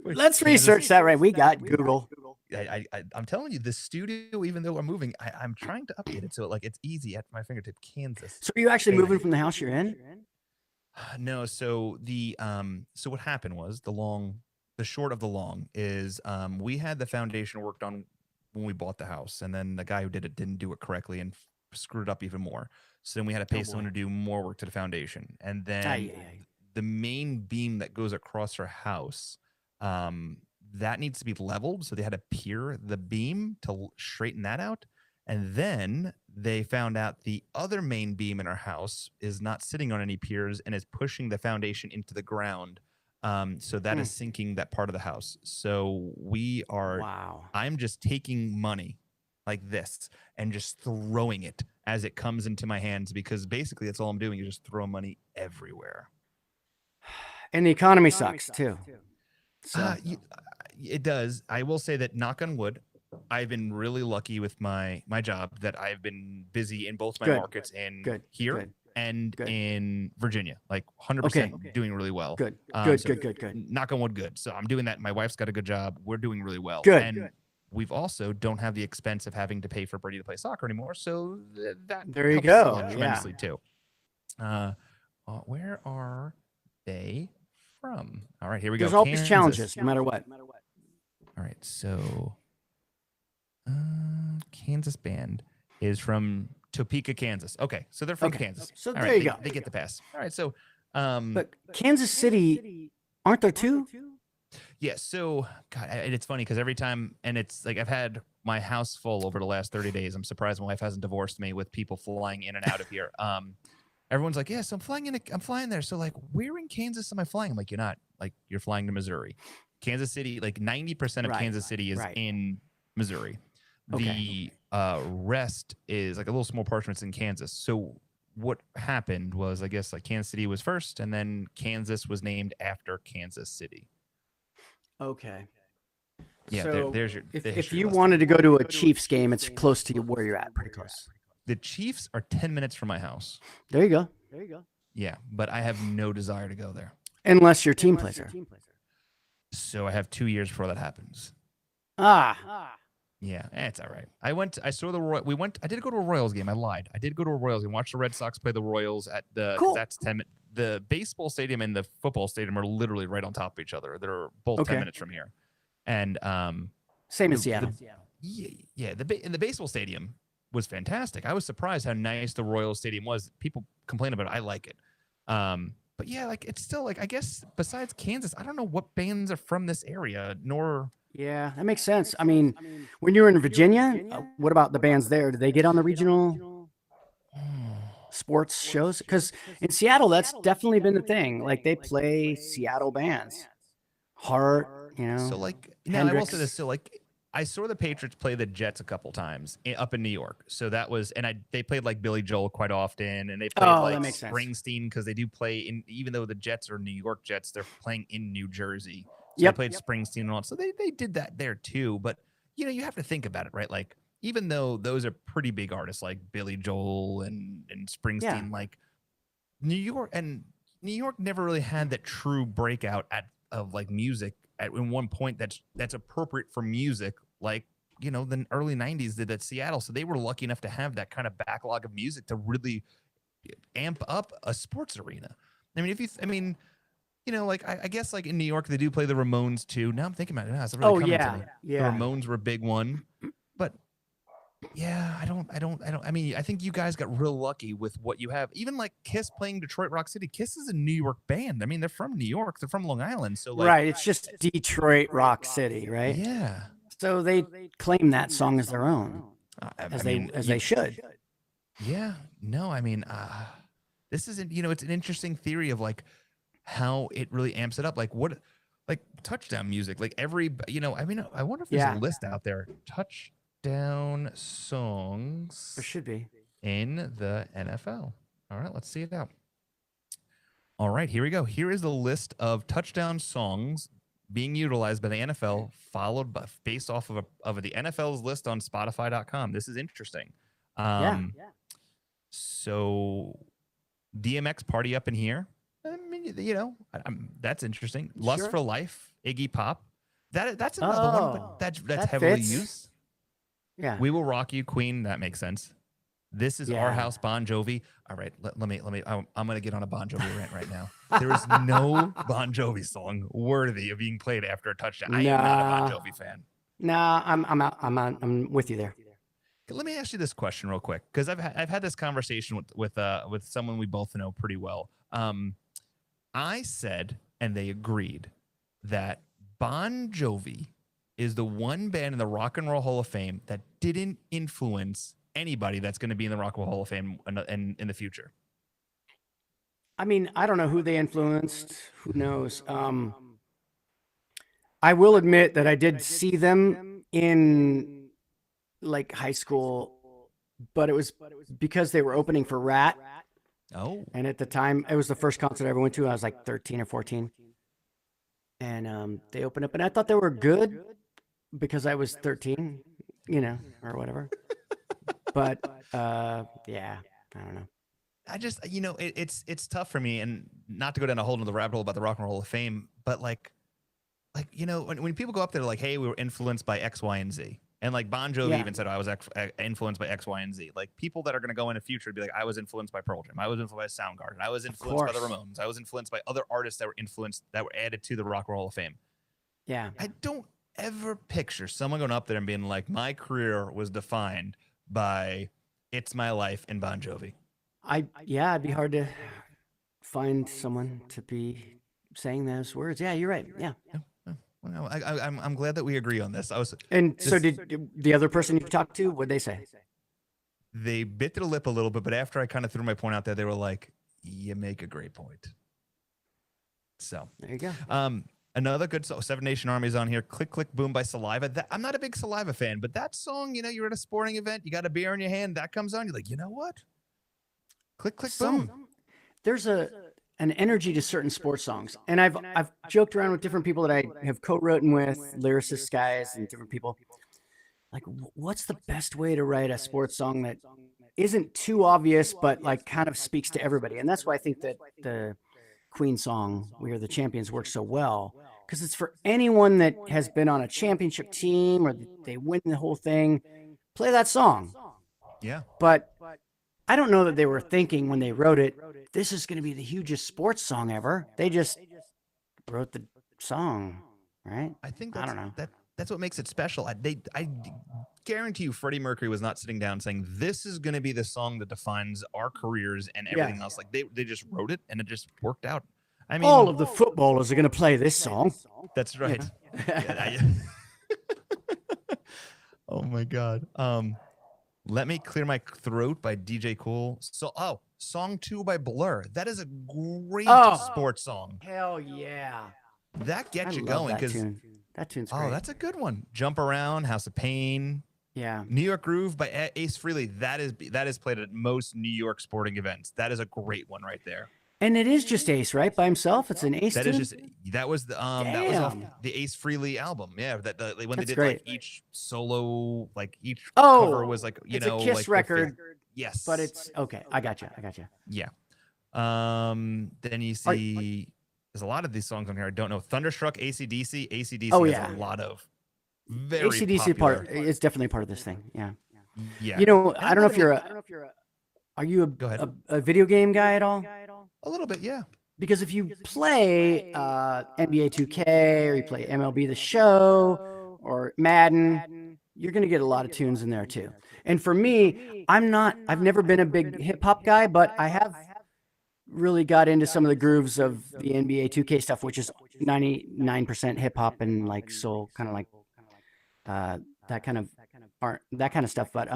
Let's research that. Right, we got Google. I'm telling you, the studio, even though I'm moving, I'm trying to update it so it's easy at my fingertip. Kansas. So are you actually moving from the house you're in? No. So so what happened was the short of the long is we had the foundation worked on when we bought the house, and then the guy who did it didn't do it correctly and screwed it up even more. So then we had to pay someone to do more work to the foundation, and then the main beam that goes across our house, that needs to be leveled. So they had to pier the beam to straighten that out. And then they found out the other main beam in our house is not sitting on any piers and is pushing the foundation into the ground. So that is sinking that part of the house. So we are, I'm just taking money like this and just throwing it as it comes into my hands, because basically that's all I'm doing is just throw money everywhere. And the economy sucks too. So. It does. I will say that, knock on wood, I've been really lucky with my job that I've been busy in both my markets here and in Virginia, like 100% doing really well. Good. Knock on wood, good. So I'm doing that. My wife's got a good job. We're doing really well. Good. And we've also don't have the expense of having to pay for Brady to play soccer anymore. So that there you go. Tremendously too. Where are they from? All right, here we go. There's always challenges, no matter what. All right, so Kansas band is from Topeka, Kansas. Okay, so they're from Kansas. So all there right, you go. They get the pass. All right, so but Kansas City, aren't there two? Yeah, so God, and it's funny because every time, and it's like I've had my house full over the last 30 days. I'm surprised my wife hasn't divorced me with people flying in and out of here. Everyone's like, yes, I'm flying there. So like, where in Kansas am I flying? I'm like, you're not. Like, you're flying to Missouri. Kansas City, like 90% of Kansas City is in Missouri. The rest is like a little small portion in Kansas. So what happened was, I guess, like Kansas City was first, and then Kansas was named after Kansas City. Okay. Yeah, so there's your. If you wanted to go to a Chiefs game, it's close to where you're at, pretty close. The Chiefs are 10 minutes from my house. There you go. Yeah, but I have no desire to go there. Unless your team plays there. So I have 2 years before that happens. Yeah, it's all right. I did go to a Royals game. I lied. I did go to a Royals game. Watch the Red Sox play the Royals at the. Cool. That's 10 minutes. The baseball stadium and the football stadium are literally right on top of each other. They're both 10 minutes from here. And same in Seattle. Yeah. The baseball stadium was fantastic. I was surprised how nice the Royals stadium was. People complain about it. I like it. But yeah, like it's still like, I guess besides Kansas, I don't know what bands are from this area, nor Yeah, that makes sense. I mean, when you were in Virginia, what about the bands there? Did they get on the regional sports shows? Because in Seattle, that's definitely been the thing. Like they play Seattle bands, Heart, So like, now I will say this. So like, I saw the Patriots play the Jets a couple times up in New York. So that was, and they played like Billy Joel quite often, and they played like that makes sense. Springsteen because they do play in, even though the Jets are New York Jets, they're playing in New Jersey. So Yep. they played Springsteen and all. So they did that there too. But you know, you have to think about it, right? Like, even though those are pretty big artists like Billy Joel and Springsteen, like New York never really had that true breakout of like music in one point that's appropriate for music, like, you know, the early 90s did at Seattle. So they were lucky enough to have that kind of backlog of music to really amp up a sports arena. I mean, you know, like I guess like in New York they do play the Ramones too. Now I'm thinking about it. It's really coming to me. Yeah. The Ramones were a big one, but yeah, I mean, I think you guys got real lucky with what you have. Even like Kiss playing Detroit Rock City. Kiss is a New York band. I mean, they're from New York. They're from Long Island. So like, Right. It's just Detroit Rock City, right? Yeah. So they claim that song as their own, as they should. Yeah. No, I mean, this isn't, you know, it's an interesting theory of like how it really amps it up. Like what, like touchdown music, like you know, I mean, I wonder if there's a list out there. Touchdown songs. There should be. In the NFL. All right, let's see it out. All right, here we go. Here is the list of touchdown songs being utilized by the NFL, followed by based off of the NFL's list on Spotify.com. This is interesting. So DMX Party Up in Here. I mean, you know, that's interesting. Lust for Life, Iggy Pop. That's another one, but that's heavily used. Yeah. We Will Rock You, Queen. That makes sense. This is Our House, Bon Jovi. All right, let me. I'm gonna get on a Bon Jovi rant right now. There is no Bon Jovi song worthy of being played after a touchdown. I am not a Bon Jovi fan. Nah, I'm out. I'm with you there. Let me ask you this question real quick, because I've had this conversation with someone we both know pretty well. I said, and they agreed, that Bon Jovi is the one band in the Rock and Roll Hall of Fame that didn't influence anybody that's going to be in the Rock and Roll Hall of Fame in the future. I mean, I don't know who they influenced. Who knows? I will admit that I did see them in like high school, but it was because they were opening for Rat. Oh. And at the time, it was the first concert I ever went to. I was like 13 or 14. And they opened up, and I thought they were good because I was 13, you know, or whatever. But yeah, I don't know. I just, you know, it's tough for me, and not to go down a whole nother rabbit hole about the Rock and Roll Hall of Fame, but like, you know, when people go up there, like, hey, we were influenced by X, Y, and Z. And like Bon Jovi even said, I was influenced by X, Y, and Z. Like people that are going to go in the future would be like, I was influenced by Pearl Jam. I was influenced by Soundgarden. I was influenced by the Ramones. I was influenced by other artists that were added to the Rock and Roll Hall of Fame. Yeah. I don't ever picture someone going up there and being like, my career was defined by It's My Life and Bon Jovi. It'd be hard to find someone to be saying those words. Yeah, you're right. Yeah. Well, I'm glad that we agree on this. So did the other person you talked to, what'd they say? They bit their lip a little bit, but after I kind of threw my point out there, they were like, you make a great point. So there you go. Another good song, Seven Nation Army's on here. Click, Click, Boom by Saliva. I'm not a big Saliva fan, but that song, you know, you're at a sporting event, you got a beer in your hand, that comes on, you're like, you know what? Click, Click, Boom. There's an energy to certain sports songs. And I've joked around with different people that I have co-written with, lyricist guys and different people. Like, what's the best way to write a sports song that isn't too obvious, but like kind of speaks to everybody? And that's why I think that the Queen song, We Are the Champions, works so well, because it's for anyone that has been on a championship team or they win the whole thing, play that song. Yeah. But I don't know that they were thinking when they wrote it, this is going to be the hugest sports song ever. They just wrote the song, right? I think I don't know. That's what makes it special. I guarantee you Freddie Mercury was not sitting down saying, this is going to be the song that defines our careers and everything else. Like they just wrote it and it just worked out. I mean, all of the footballers are going to play this song. That's right. Oh my God. Let Me Clear My Throat by DJ Cool. So, Song 2 by Blur. That is a great sports song. Hell yeah. That I gets you love going that because, tune. That tune's great. that's a good one. Jump Around, House of Pain. Yeah. New York Groove by Ace Frehley. That is played at most New York sporting events. That is a great one right there. And it is just Ace, right? By himself? It's an Ace That tune? is just that was off Damn. the Ace Frehley album. Yeah, when they That's did great. like each solo, like each Oh, cover was like it's a Kiss like record, yes, but it's okay. I got you. yeah. Then you see there's a lot of these songs on here I don't know. Thunderstruck, AC/DC. AC/DC Oh, has yeah. a lot of very AC/DC popular. part is definitely part of this thing. Yeah. Yeah, You know, And I don't know if another you're one- are you Go ahead. a video game guy at all? A little bit, yeah. Because if you play NBA 2K or you play MLB The Show or Madden, you're going to get a lot of tunes in there too. And for me, I've never been a big hip hop guy, but I have really got into some of the grooves of the NBA 2K stuff, which is 99% hip hop and like soul, kind of like that kind of art, that kind of stuff. But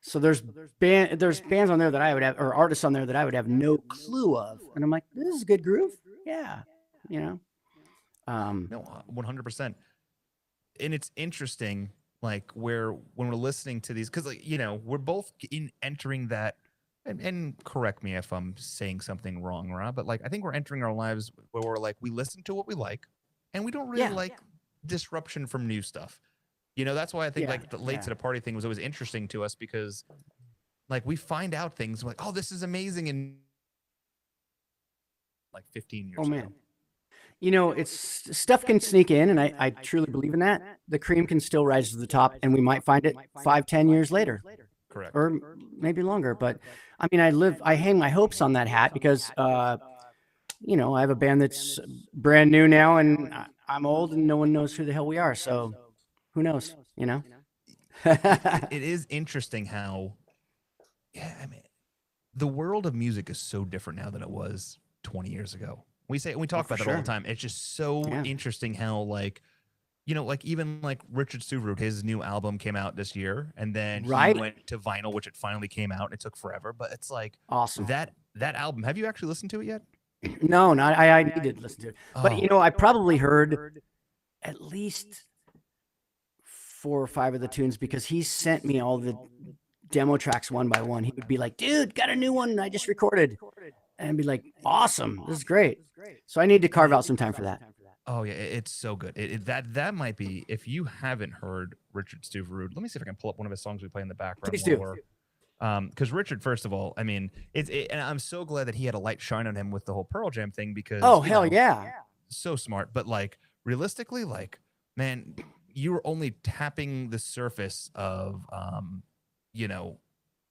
so there's bands on there that I would have, or artists on there that I would have no clue of, and I'm like, this is a good groove, yeah, you know. No, 100%. And it's interesting, like when we're listening to these, because we're both entering that, and correct me if I'm saying something wrong, Rob, but like I think we're entering our lives where we're like we listen to what we like, and we don't really like disruption from new stuff. That's why I think like the late to the party thing was always interesting to us because like we find out things like, oh, this is amazing in like 15 years ago. It's stuff can sneak in, and I truly believe in that. The cream can still rise to the top, and we might find it 5-10 years later. Correct. Or maybe longer. But I mean, I hang my hopes on that hat because I have a band that's brand new now, and I'm old, and no one knows who the hell we are. So who knows? It is interesting how, I mean, the world of music is so different now than it was 20 years ago. We talk about that all the time. It's just so interesting how like even like Richard Suvrud, his new album came out this year, and then he went to vinyl, which it finally came out, and it took forever. But it's like awesome. That album. Have you actually listened to it yet? No, I need to listen to it. But I probably heard at least 4 or 5 of the tunes because he sent me all the demo tracks one by one. He would be like, dude, got a new one I just recorded. And I'd be like, awesome, this is great. So I need to carve out some time for that. Oh yeah, it's so good. That might be, if you haven't heard Richard Stuverud, let me see if I can pull up one of his songs we play in the background. Please do. Because Richard, first of all, I mean, and I'm so glad that he had a light shine on him with the whole Pearl Jam thing because hell yeah, so smart. But like realistically, like man, you were only tapping the surface of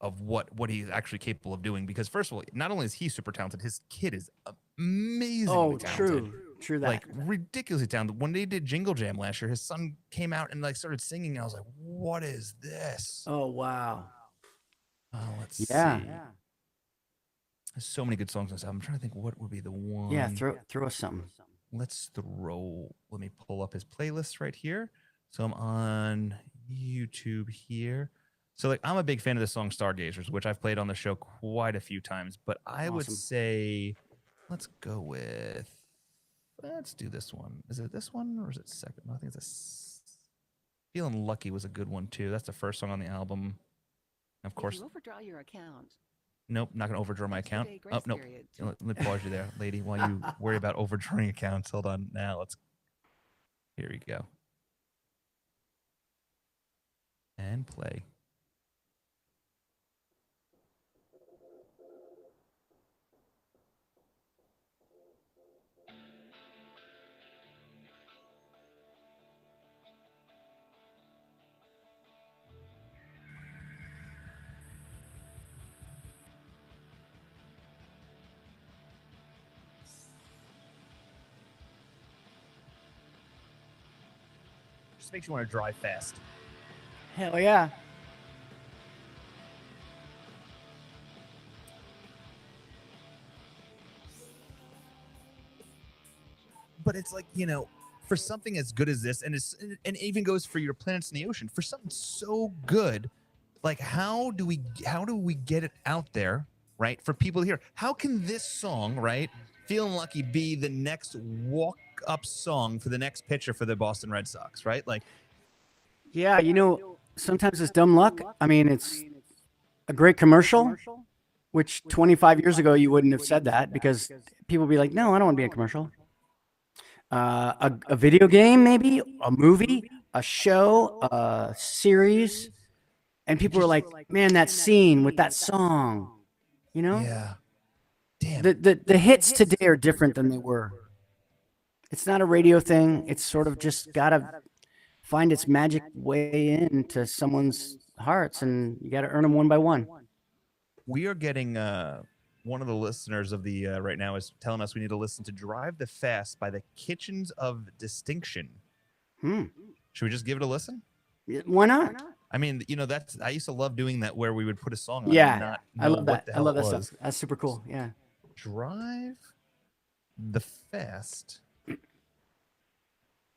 of what he's actually capable of doing. Because first of all, not only is he super talented, his kid is amazingly talented. True that. Like ridiculously talented. When they did Jingle Jam last year, his son came out and like started singing. I was like, what is this? Oh wow. Oh, let's see. Yeah. There's so many good songs on this album. I'm trying to think what would be the one. Yeah, throw us something. Let me pull up his playlist right here. So I'm on YouTube here. So like I'm a big fan of the song Stargazers, which I've played on the show quite a few times, but I would say let's do this one. Is it this one or is it second? I think it's Feeling Lucky was a good one too. That's the first song on the album. Of course. If you overdraw your account. Nope, not gonna overdraw my account. Oh nope. Let me pause you there, lady, while you worry about overdrawing accounts. Hold on. Now here we go. And play. Just makes you want to drive fast. Hell yeah. But it's like, for something as good as this, and it even goes for your planets in the ocean, for something so good, like how do we get it out there, right, for people to hear? How can this song, right, Feeling Lucky, be the next walk up song for the next pitcher for the Boston Red Sox, right? Like, Yeah, sometimes it's dumb luck. I mean, it's a great commercial, which 25 years ago you wouldn't have said that because people would be like, no, I don't want to be in a commercial. A video game, maybe a movie, a show, a series, and people are like, man, that scene with that song, yeah, damn. The hits today are different than they were. It's not a radio thing. It's sort of just gotta find its magic way into someone's hearts, and you got to earn them one by one. We are getting one of the listeners of the right now is telling us we need to listen to Drive the Fast by the Kitchens of Distinction. Should we just give it a listen? Why not? I mean, I used to love doing that where we would put a song on. Yeah, and not I love that. I love that was. stuff. That's super cool. Yeah. Drive the Fast.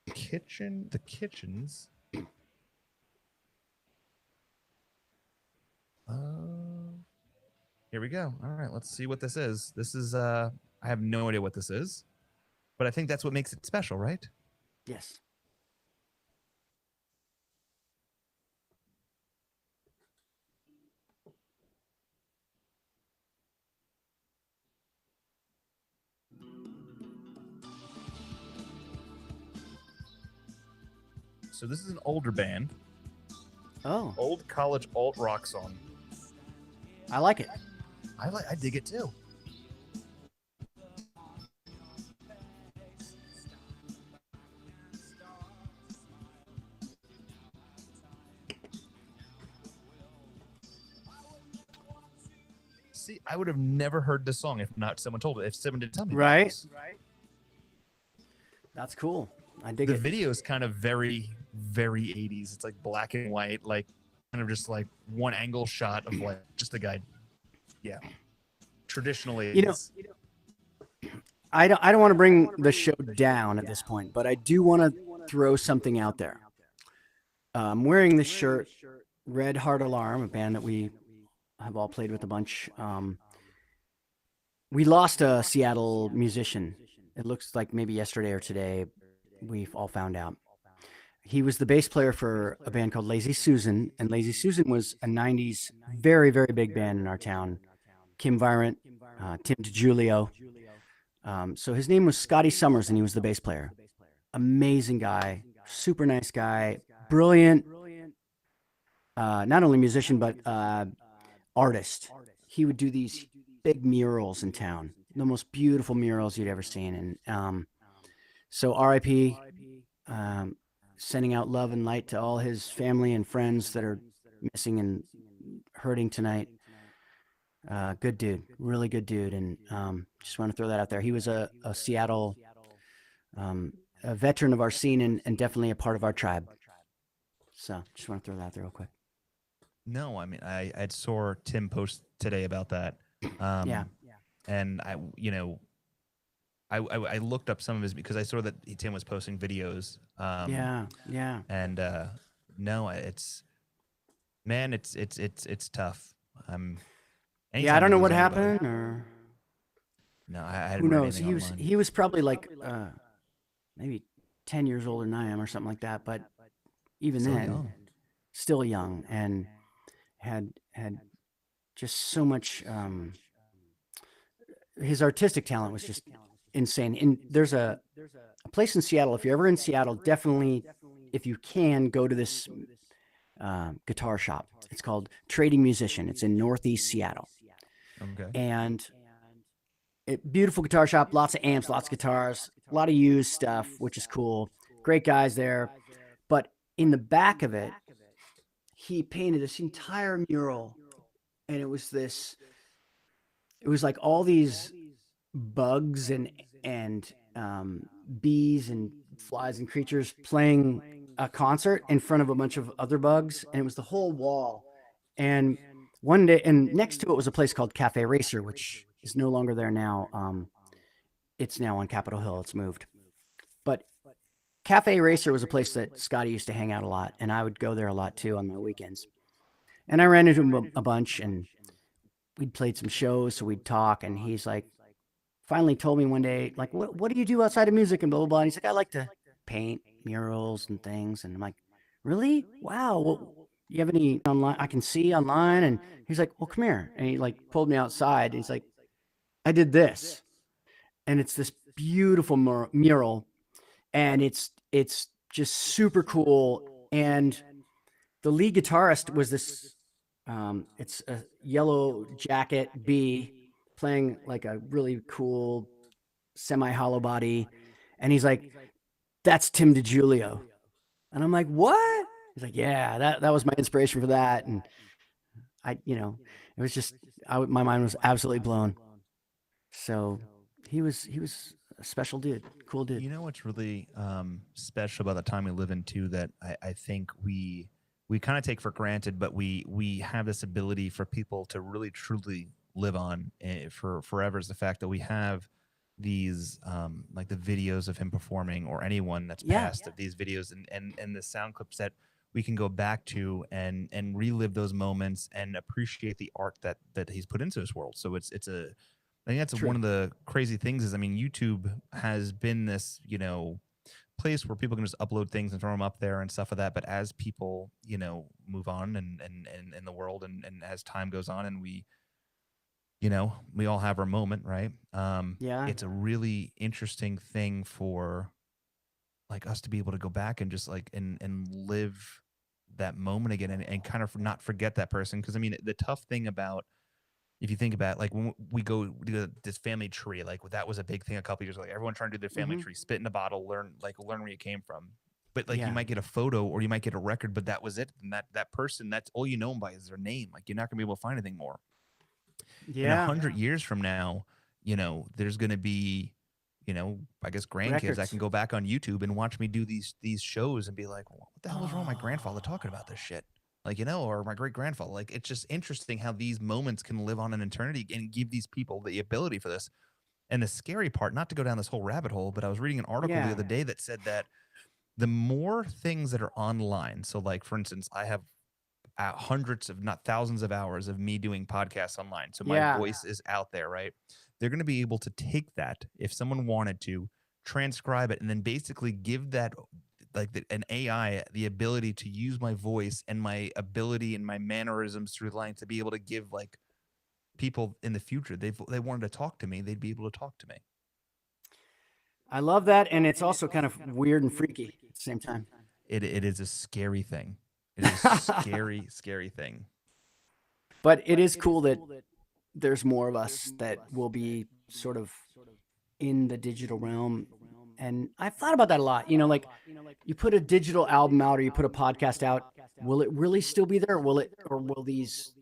The Kitchens. Here we go. All right, let's see what this is. This is I have no idea what this is, but I think that's what makes it special, right? Yes. So this is an older band. Oh. Old college alt rock song. I like it. I dig it too. See, I would have never heard this song if someone didn't tell me. Right. That's cool. I dig the it. video is kind of very, very 80s. It's like black and white, like kind of just like one angle shot of like just a guy. Yeah. Traditionally, I don't want to bring the show down at this point, but I do want to throw something out there. I'm wearing this shirt, Red Heart Alarm, a band that we have all played with a bunch. We lost a Seattle musician. It looks like maybe yesterday or today. We've all found out. He was the bass player for a band called Lazy Susan, and Lazy Susan was a 90s very, very big band in our town. Kim Virant, Tim DiGiulio. So his name was Scotty Summers, and he was the bass player. Amazing guy, super nice guy, brilliant, not only musician, but artist. He would do these big murals in town, the most beautiful murals you'd ever seen. And so RIP, sending out love and light to all his family and friends that are missing and hurting tonight. Good dude, really good dude. And just want to throw that out there. He was a Seattle, a veteran of our scene and definitely a part of our tribe. So just want to throw that out there real quick. No, I mean, I saw Tim post today about that. Yeah. And I looked up some of his because I saw that Tim was posting videos. Yeah. And no, it's tough. Yeah, I don't know what happened or no, I who knows. He was probably like maybe 10 years older than I am or something like that. But even Still then, young. still young and had just so much. His artistic talent was just insane. And there's a place in Seattle. If you're ever in Seattle, definitely, if you can, go to this guitar shop. It's called Trading Musician. It's in Northeast Seattle. Okay. And beautiful guitar shop, lots of amps, lots of guitars, a lot of used stuff, which is cool. Great guys there. But in the back of it, he painted this entire mural. And it was like all these bugs and bees and flies and creatures playing a concert in front of a bunch of other bugs. And it was the whole wall. And one day, and next to it was a place called Cafe Racer, which is no longer there now. It's now on Capitol Hill. It's moved. But Cafe Racer was a place that Scotty used to hang out a lot, and I would go there a lot too on my weekends. And I ran into him a bunch, and we'd played some shows, so we'd talk. And he's like, finally told me one day, like, what do you do outside of music and blah, blah, blah. And he's like, I like to paint murals and things. And I'm like, really? Wow. Well, you have any online I can see online? And he's like, well, come here. And he like pulled me outside. He's like, I did this. And it's this beautiful mural. And it's just super cool. And the lead guitarist was this, it's a yellow jacket B playing like a really cool semi-hollow body. And he's like, that's Tim DiGiulio. And I'm like, what? He's like, yeah, that was my inspiration for that. And it was just, my mind was absolutely blown. So he was a special dude, cool dude. You know what's really special about the time we live in too, that I think we kind of take for granted, but we have this ability for people to really truly live on for forever, is the fact that we have these like the videos of him performing, or anyone that's passed of these videos, and the sound clips that we can go back to and relive those moments and appreciate the art that he's put into this world. So it's a, I think that's one of the crazy things is, I mean, YouTube has been this, place where people can just upload things and throw them up there and stuff like that. But as people, move on and in the world, and as time goes on, and we all have our moment, right? It's a really interesting thing for like us to be able to go back and just like, and live that moment again, and kind of not forget that person. Cause I mean, the tough thing about, if you think about like when we go do this family tree, like that was a big thing a couple years ago. Like everyone trying to do their family tree, spit in a bottle, learn where you came from. But like you might get a photo or you might get a record, but that was it. And that person, that's all you know them by is their name. Like you're not gonna be able to find anything more. In 100 years from now, there's gonna be, I guess grandkids that can go back on YouTube and watch me do these shows and be like, well, what the hell was wrong with my grandfather talking about this shit? Like, or my great grandfather. Like, it's just interesting how these moments can live on in eternity and give these people the ability for this. And the scary part, not to go down this whole rabbit hole, but I was reading an article the other day that said that the more things that are online, so like, for instance, I have hundreds of, not thousands of hours of me doing podcasts online. So my voice is out there, right? They're going to be able to take that, if someone wanted to, transcribe it, and then basically give that, like an AI, the ability to use my voice and my ability and my mannerisms through the line to be able to give like people in the future, they wanted to talk to me, they'd be able to talk to me. I love that. And it's also kind of weird and freaky at the same time. It is a scary thing. It is a scary, scary thing. But it is cool that there's more of us that will be sort of in the digital realm. And I've thought about that a lot. Like you put a digital album out or you put a podcast out, will it really still be there? Or will these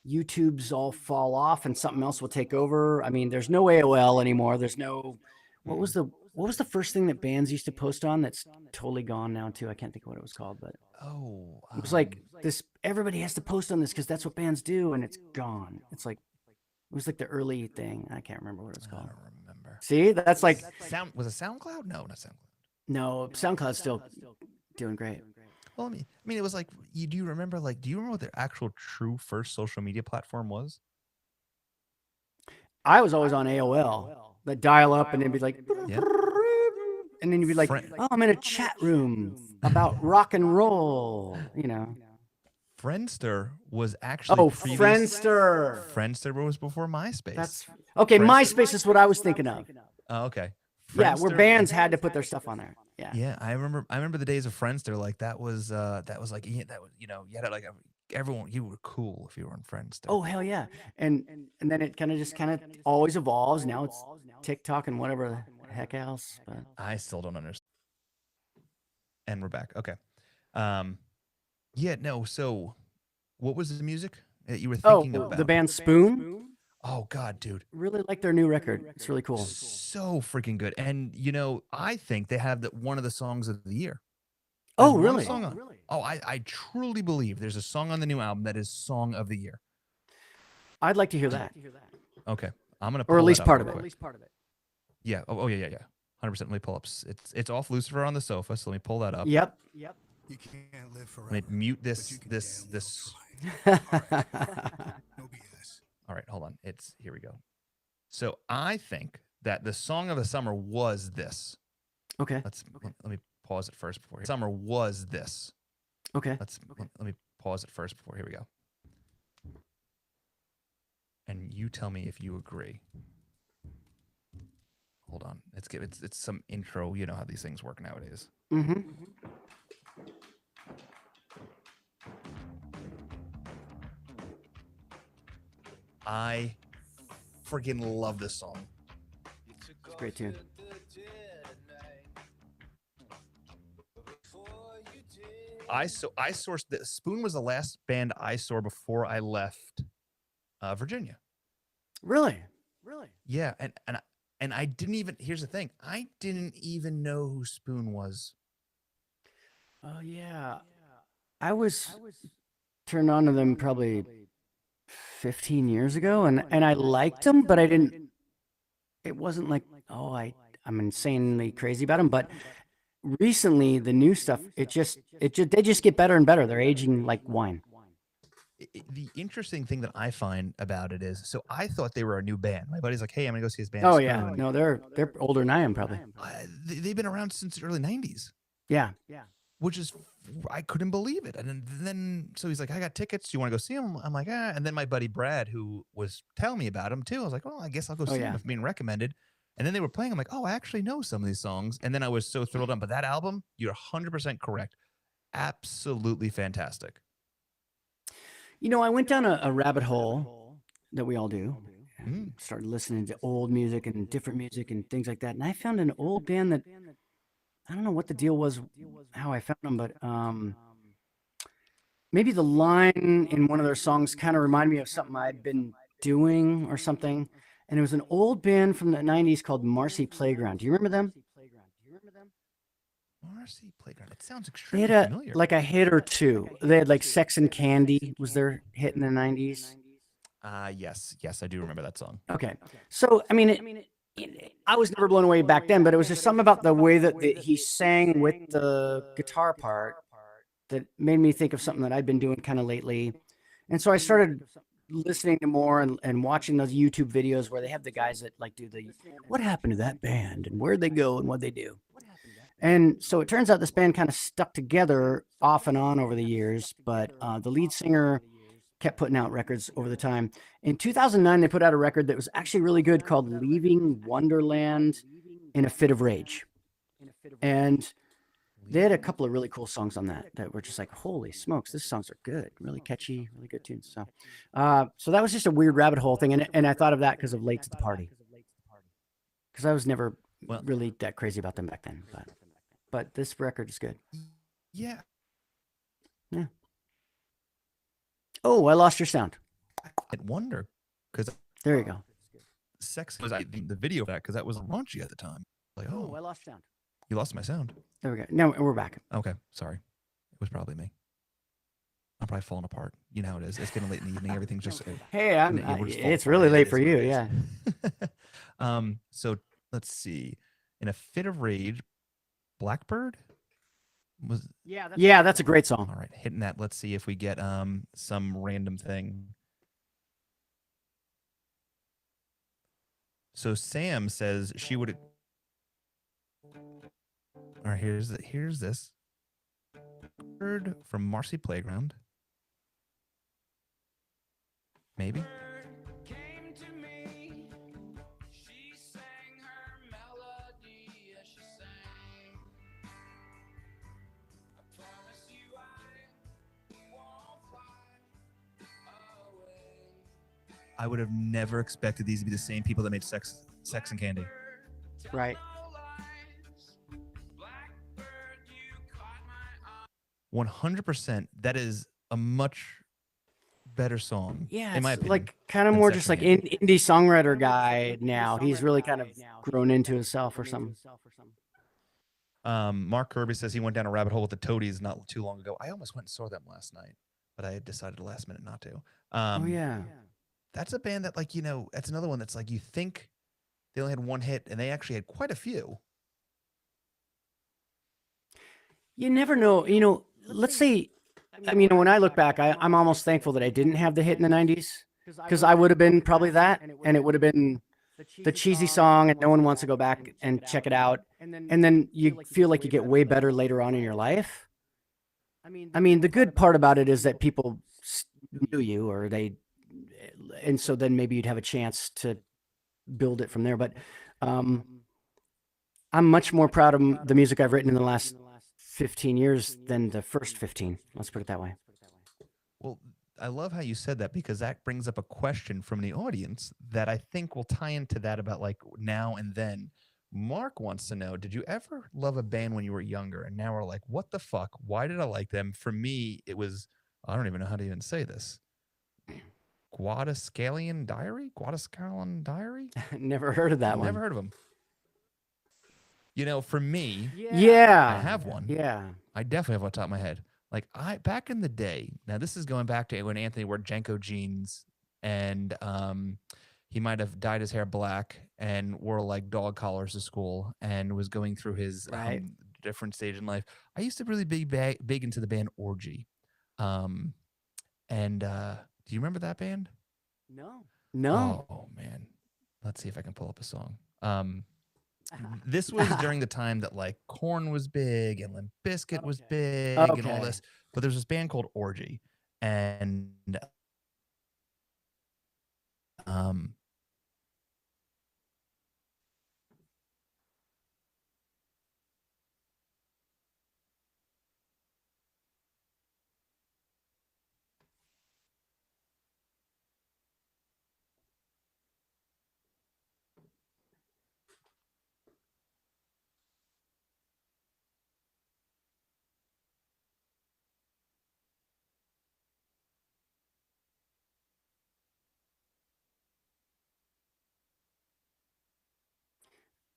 YouTubes all fall off and something else will take over? I mean, there's no AOL anymore. There's no, what was the first thing that bands used to post on that's totally gone now too? I can't think of what it was called, but it was like this, everybody has to post on this because that's what bands do, and it's gone. It's like, it was like the early thing. I can't remember what it's called. I don't remember. See, that's like was it SoundCloud? No, not SoundCloud. No, SoundCloud's still doing great. Well, I mean, it was like, do you remember what their actual true first social media platform was? I was always on AOL, the dial up, and it'd be like, and then you'd be like, oh, I'm in a chat room about rock and roll, Friendster was actually Friendster. Friendster was before MySpace. That's okay. MySpace is what I was thinking of. Oh, okay. Yeah, where bands had to put their stuff on there. Yeah. Yeah, I remember the days of Friendster. Like that was like, you had like everyone, you were cool if you were on Friendster. Oh hell yeah. And then it kind of always evolves. Now it's TikTok and whatever the heck else. But I still don't understand. And we're back. Okay. Yeah, no. So, what was the music that you were thinking about? The band Spoon. Oh God, dude! Really like their new record. It's really cool. So freaking good. And I think they have one of the songs of the year. Oh, really? I truly believe there's a song on the new album that is song of the year. I'd like to hear that. Okay, I'm gonna. Or at least part of it. Yeah. Oh yeah. 100%. Let me pull up. It's off Lucifer on the sofa. So let me pull that up. Yep. You can't live forever. Let me mute but this. you can This. damn This. well survive. No BS. All right, hold on. Here we go. So I think that the song of the summer was this. Okay. Let me pause it first before. Summer was this. Okay. Let me pause it first before. Here we go. And you tell me if you agree. Hold on. It's some intro. You know how these things work nowadays. Mm-hmm. I freaking love this song. It's a great tune. I sourced the Spoon was the last band I saw before I left Virginia. Really? Yeah, and I didn't even. Here's the thing: I didn't even know who Spoon was. Oh yeah. I was turned on to them probably 15 years ago, and I liked them, but I didn't. It wasn't like, oh, I'm insanely crazy about them, but recently the new stuff, they just get better and better. They're aging like wine. The interesting thing that I find about it is, so I thought they were a new band. My buddy's like, "Hey, I'm gonna go see his band." Oh Spoon. yeah, no, they're older than I am probably. They've been around since the early '90s. Yeah. Which is, I couldn't believe it. And then, so he's like, "I got tickets. Do you want to go see him?" I'm like, "Ah." And then my buddy Brad, who was telling me about him too, I was like, "Well, I guess I'll go see him if being recommended." And then they were playing. I'm like, "Oh, I actually know some of these songs." And then I was so thrilled on. But that album, you're 100% correct. Absolutely fantastic. You know, I went down a rabbit hole that we all do. Started listening to old music and different music and things like that. And I found an old band that, I don't know what the deal was, how I found them, but maybe the line in one of their songs kind of reminded me of something I'd been doing or something. And it was an old band from the 90s called Marcy Playground. Do you remember them? Marcy Playground. It sounds They extremely had familiar. like a hit or two. They had like Sex and Candy was their hit in the 90s. Yes, I do remember that song. Okay. So, I mean, I was never blown away back then, but it was just something about the way that he sang with the guitar part that made me think of something that I'd been doing kind of lately. And so I started listening to more and watching those YouTube videos where they have the guys that like do the, what happened to that band and where'd they go and what'd they do? And so it turns out this band kind of stuck together off and on over the years, but the lead singer kept putting out records over the time. In 2009, they put out a record that was actually really good called Leaving Wonderland in a Fit of Rage. And they had a couple of really cool songs on that were just like, holy smokes, these songs are good, really catchy, really good tunes. So so that was just a weird rabbit hole thing. And I thought of that because of Late to the Party. Because I was never really that crazy about them back then. But this record is good. Yeah. Oh, I lost your sound. I'd wonder because There you go. Sex was the video of that because that was raunchy at the time. Like, Oh, I lost sound. you lost my sound. There we go. No, we're back. Okay, sorry. It was probably me. I'm probably falling apart. You know how it is. It's getting late in the evening. Everything's just. Hey, we're just falling it's really apart. late It for is you. what it Yeah. is. So let's see. In a Fit of Rage, Blackbird was. Yeah, that's a great song. All right, hitting that. Let's see if we get some random thing. So Sam says she would. All right, here's this. Bird from Marcy Playground. Maybe. I would have never expected these to be the same people that made Sex and Candy. Right. 100%. That is a much better song. Yeah, in my it's opinion, like kind of than more Sex just and like Candy. indie songwriter guy now. He's really kind of grown into himself or something. Mark Kirby says he went down a rabbit hole with the Toadies not too long ago. I almost went and saw them last night, but I had decided last minute not to. Oh yeah. That's a band that, like, that's another one that's like, you think they only had one hit and they actually had quite a few. You never know. Let's say, I mean, when I look back, I'm almost thankful that I didn't have the hit in the 90s because I would have been probably that, and it would have been the cheesy song, and no one wants to go back and check it out. And then you feel like you get way better later on in your life. I mean, the good part about it is that people knew you, and so then maybe you'd have a chance to build it from there. But I'm much more proud of the music I've written in the last 15 years than the first 15. Let's put it that way. Well, I love how you said that because that brings up a question from the audience that I think will tie into that about like now and then. Mark wants to know, did you ever love a band when you were younger and now we're like, what the fuck? Why did I like them? For me, it was, I don't even know how to even say this. Guadascalian Diary? Guadascalian Diary? Never heard of that one. Never heard of them. For me, Yeah. I have one. Yeah. I definitely have one on top of my head. Like back in the day, now this is going back to when Anthony wore Jenko jeans and he might have dyed his hair black and wore like dog collars to school and was going through his different stage in life. I used to really be big into the band Orgy. Do you remember that band? No. Oh man. Let's see if I can pull up a song. This was during the time that like Korn was big and Limp Bizkit was big and all this. But there's this band called Orgy, and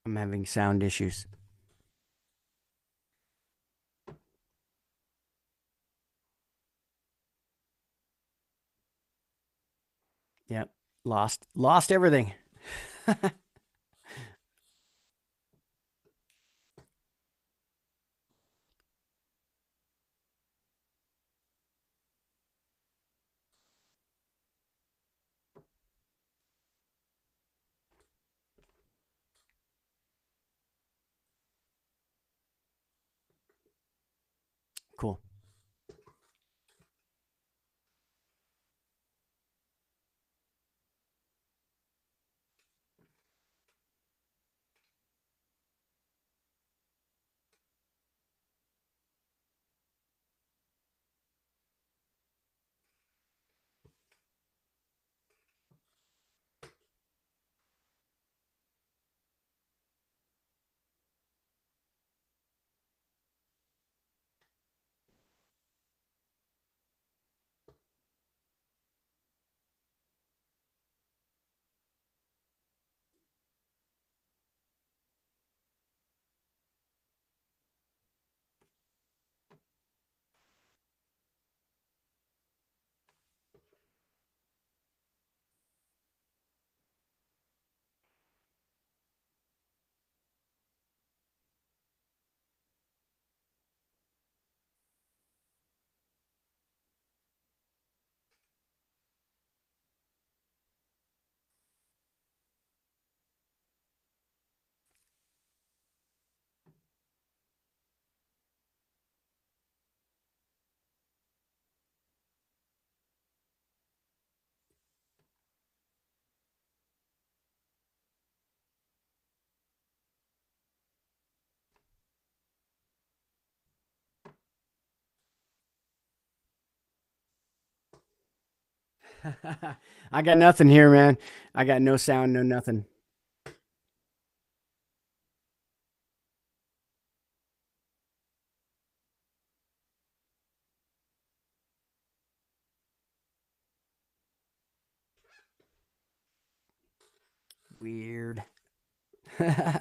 I'm having sound issues. Yep. Lost everything. Cool. I got nothing here, man. I got no sound, no nothing. Weird. I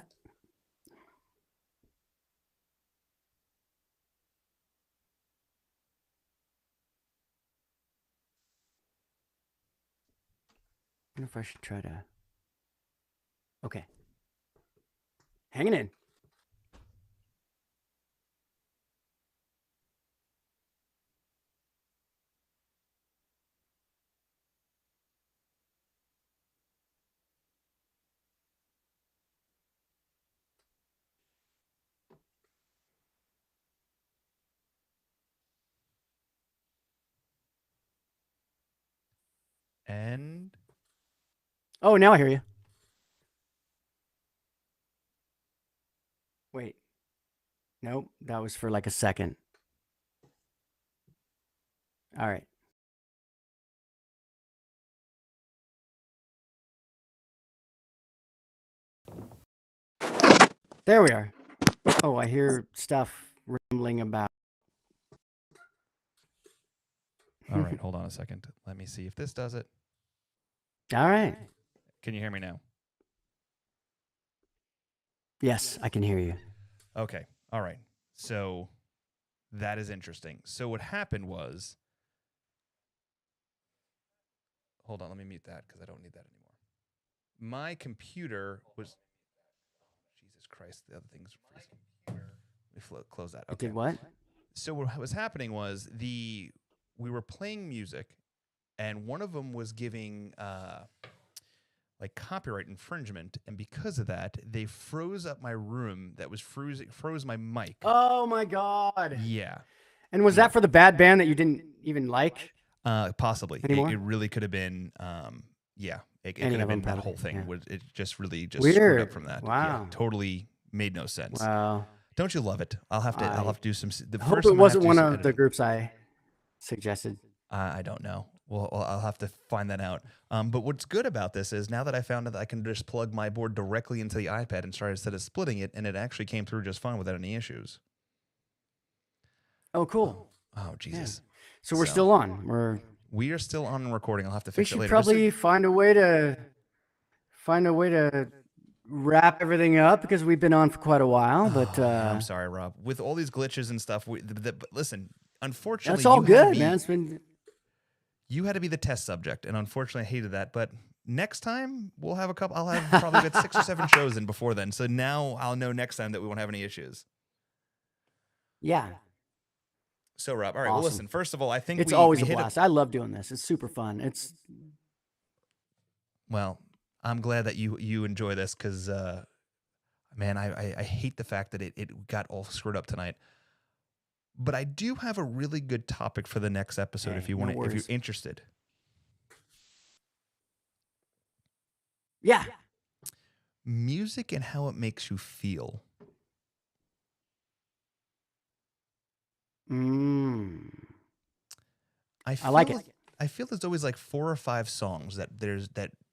wonder if I should try to. Okay. Hanging in. And Oh, now I hear you. Wait. Nope, that was for like a second. All right. There we are. Oh, I hear stuff rambling about. all right, hold on a second. Let me see if this does it. All right. Can you hear me now? Yes, I can hear you. Okay. All right. So that is interesting. So what happened was, hold on, let me mute that because I don't need that anymore. My computer was, Jesus Christ, the other thing's freezing. Let me close that. It Okay. did what? So what was happening was we were playing music, and one of them was giving like copyright infringement, and because of that, they froze up my room. That was froze my mic. Oh my God. Yeah. And was that for the bad band that you didn't even like? Possibly. Anymore? It really could have been. Yeah. It Any could have of them, been that probably, whole thing. yeah. It just really just Weird. screwed up from that. Wow. Yeah, totally made no sense. Wow. Don't you love it? I'll have to do some. The I hope first it time I have wasn't to do one some of the editing. groups I suggested. I don't know. Well, I'll have to find that out. But what's good about this is now that I found that I can just plug my board directly into the iPad and start instead of splitting it, and it actually came through just fine without any issues. Oh, cool. Oh, Jesus. So we're still on. We are still on recording. I'll have to We fix it should later. probably find a way to wrap everything up because we've been on for quite a while. But yeah, I'm sorry, Rob. With all these glitches and stuff, but listen, unfortunately, that's all you had to good, be- man. It's been You had to be the test subject, and unfortunately, I hated that. But next time, we'll have a couple. I'll have probably got 6 or 7 shows in before then. So now I'll know next time that we won't have any issues. yeah. So, Rob, all right. Well, Awesome. listen. First of all, I think It's we always we a hit blast. I love doing this. It's super fun. Well, I'm glad that you enjoy this because, man, I hate the fact that it got all screwed up tonight. But I do have a really good topic for the next episode if you want if you're interested. Yeah. Music and how it makes you feel. I like it. I feel there's always like 4 or 5 songs that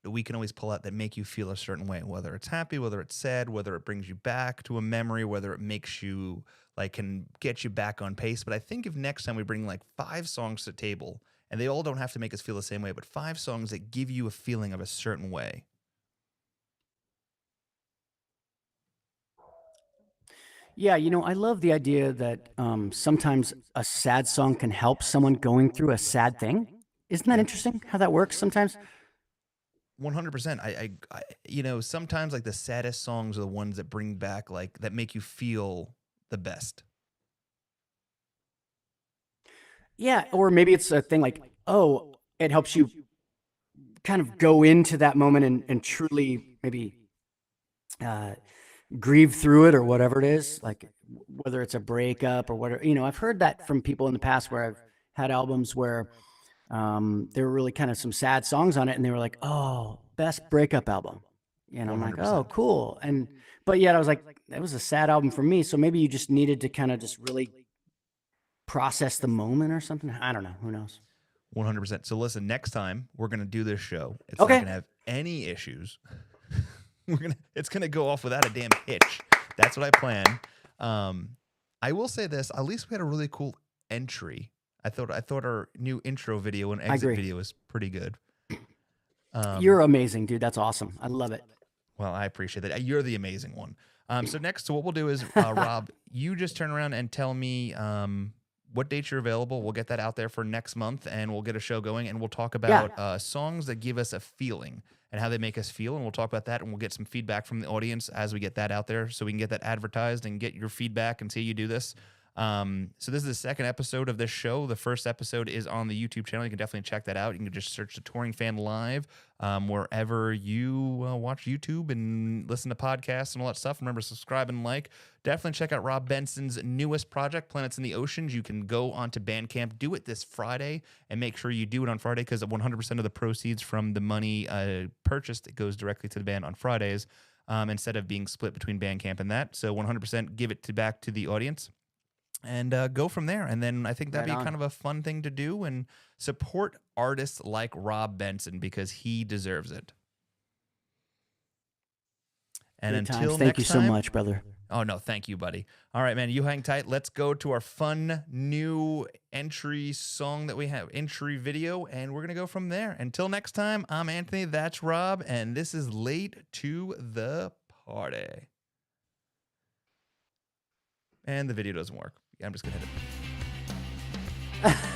we can always pull out that make you feel a certain way, whether it's happy, whether it's sad, whether it brings you back to a memory, whether it makes you like can get you back on pace. But I think if next time we bring like 5 songs to the table, and they all don't have to make us feel the same way, but 5 songs that give you a feeling of a certain way. Yeah, I love the idea that sometimes a sad song can help someone going through a sad thing. Isn't that interesting how that works sometimes? 100%. I sometimes like the saddest songs are the ones that bring back like that make you feel the best. Yeah, or maybe it's a thing like, oh, it helps you kind of go into that moment and truly maybe grieve through it or whatever it is, like whether it's a breakup or whatever. I've heard that from people in the past where I've had albums where there were really kind of some sad songs on it, and they were like, "Oh, best breakup album," I'm like, "Oh, cool." But yet I was like, "That was a sad album for me." So maybe you just needed to kind of just really process the moment or something. I don't know. Who knows? 100%. So listen, next time we're gonna do this show. It's Okay. not gonna have any issues. It's gonna go off without a damn hitch. That's what I plan. I will say this: at least we had a really cool entry. I thought our new intro video and exit video was pretty good. You're amazing, dude. That's awesome. I love it. Well, I appreciate that. You're the amazing one. So next, what we'll do is, Rob, you just turn around and tell me what dates you're available. We'll get that out there for next month, and we'll get a show going, and we'll talk about songs that give us a feeling and how they make us feel, and we'll talk about that, and we'll get some feedback from the audience as we get that out there so we can get that advertised and get your feedback and see you do this. So this is the second episode of this show. The first episode is on the YouTube channel. You can definitely check that out. You can just search the Touring Fan Live wherever you watch YouTube and listen to podcasts and all that stuff. Remember, subscribe and like. Definitely check out Rob Benson's newest project, Planets in the Oceans. You can go onto Bandcamp, do it this Friday, and make sure you do it on Friday because 100% of the proceeds from the money purchased, it goes directly to the band on Fridays instead of being split between Bandcamp and that. So 100% give it back to the audience. And go from there. And then I think that'd be kind of a fun thing to do and support artists like Rob Benson because he deserves it. And Good until times. next Thank you so time, much, brother. Oh, no, thank you, buddy. All right, man, you hang tight. Let's go to our fun new entry song that we have, entry video, and we're going to go from there. Until next time, I'm Anthony, that's Rob, and this is Late to the Party. And the video doesn't work. I'm just going to hit it.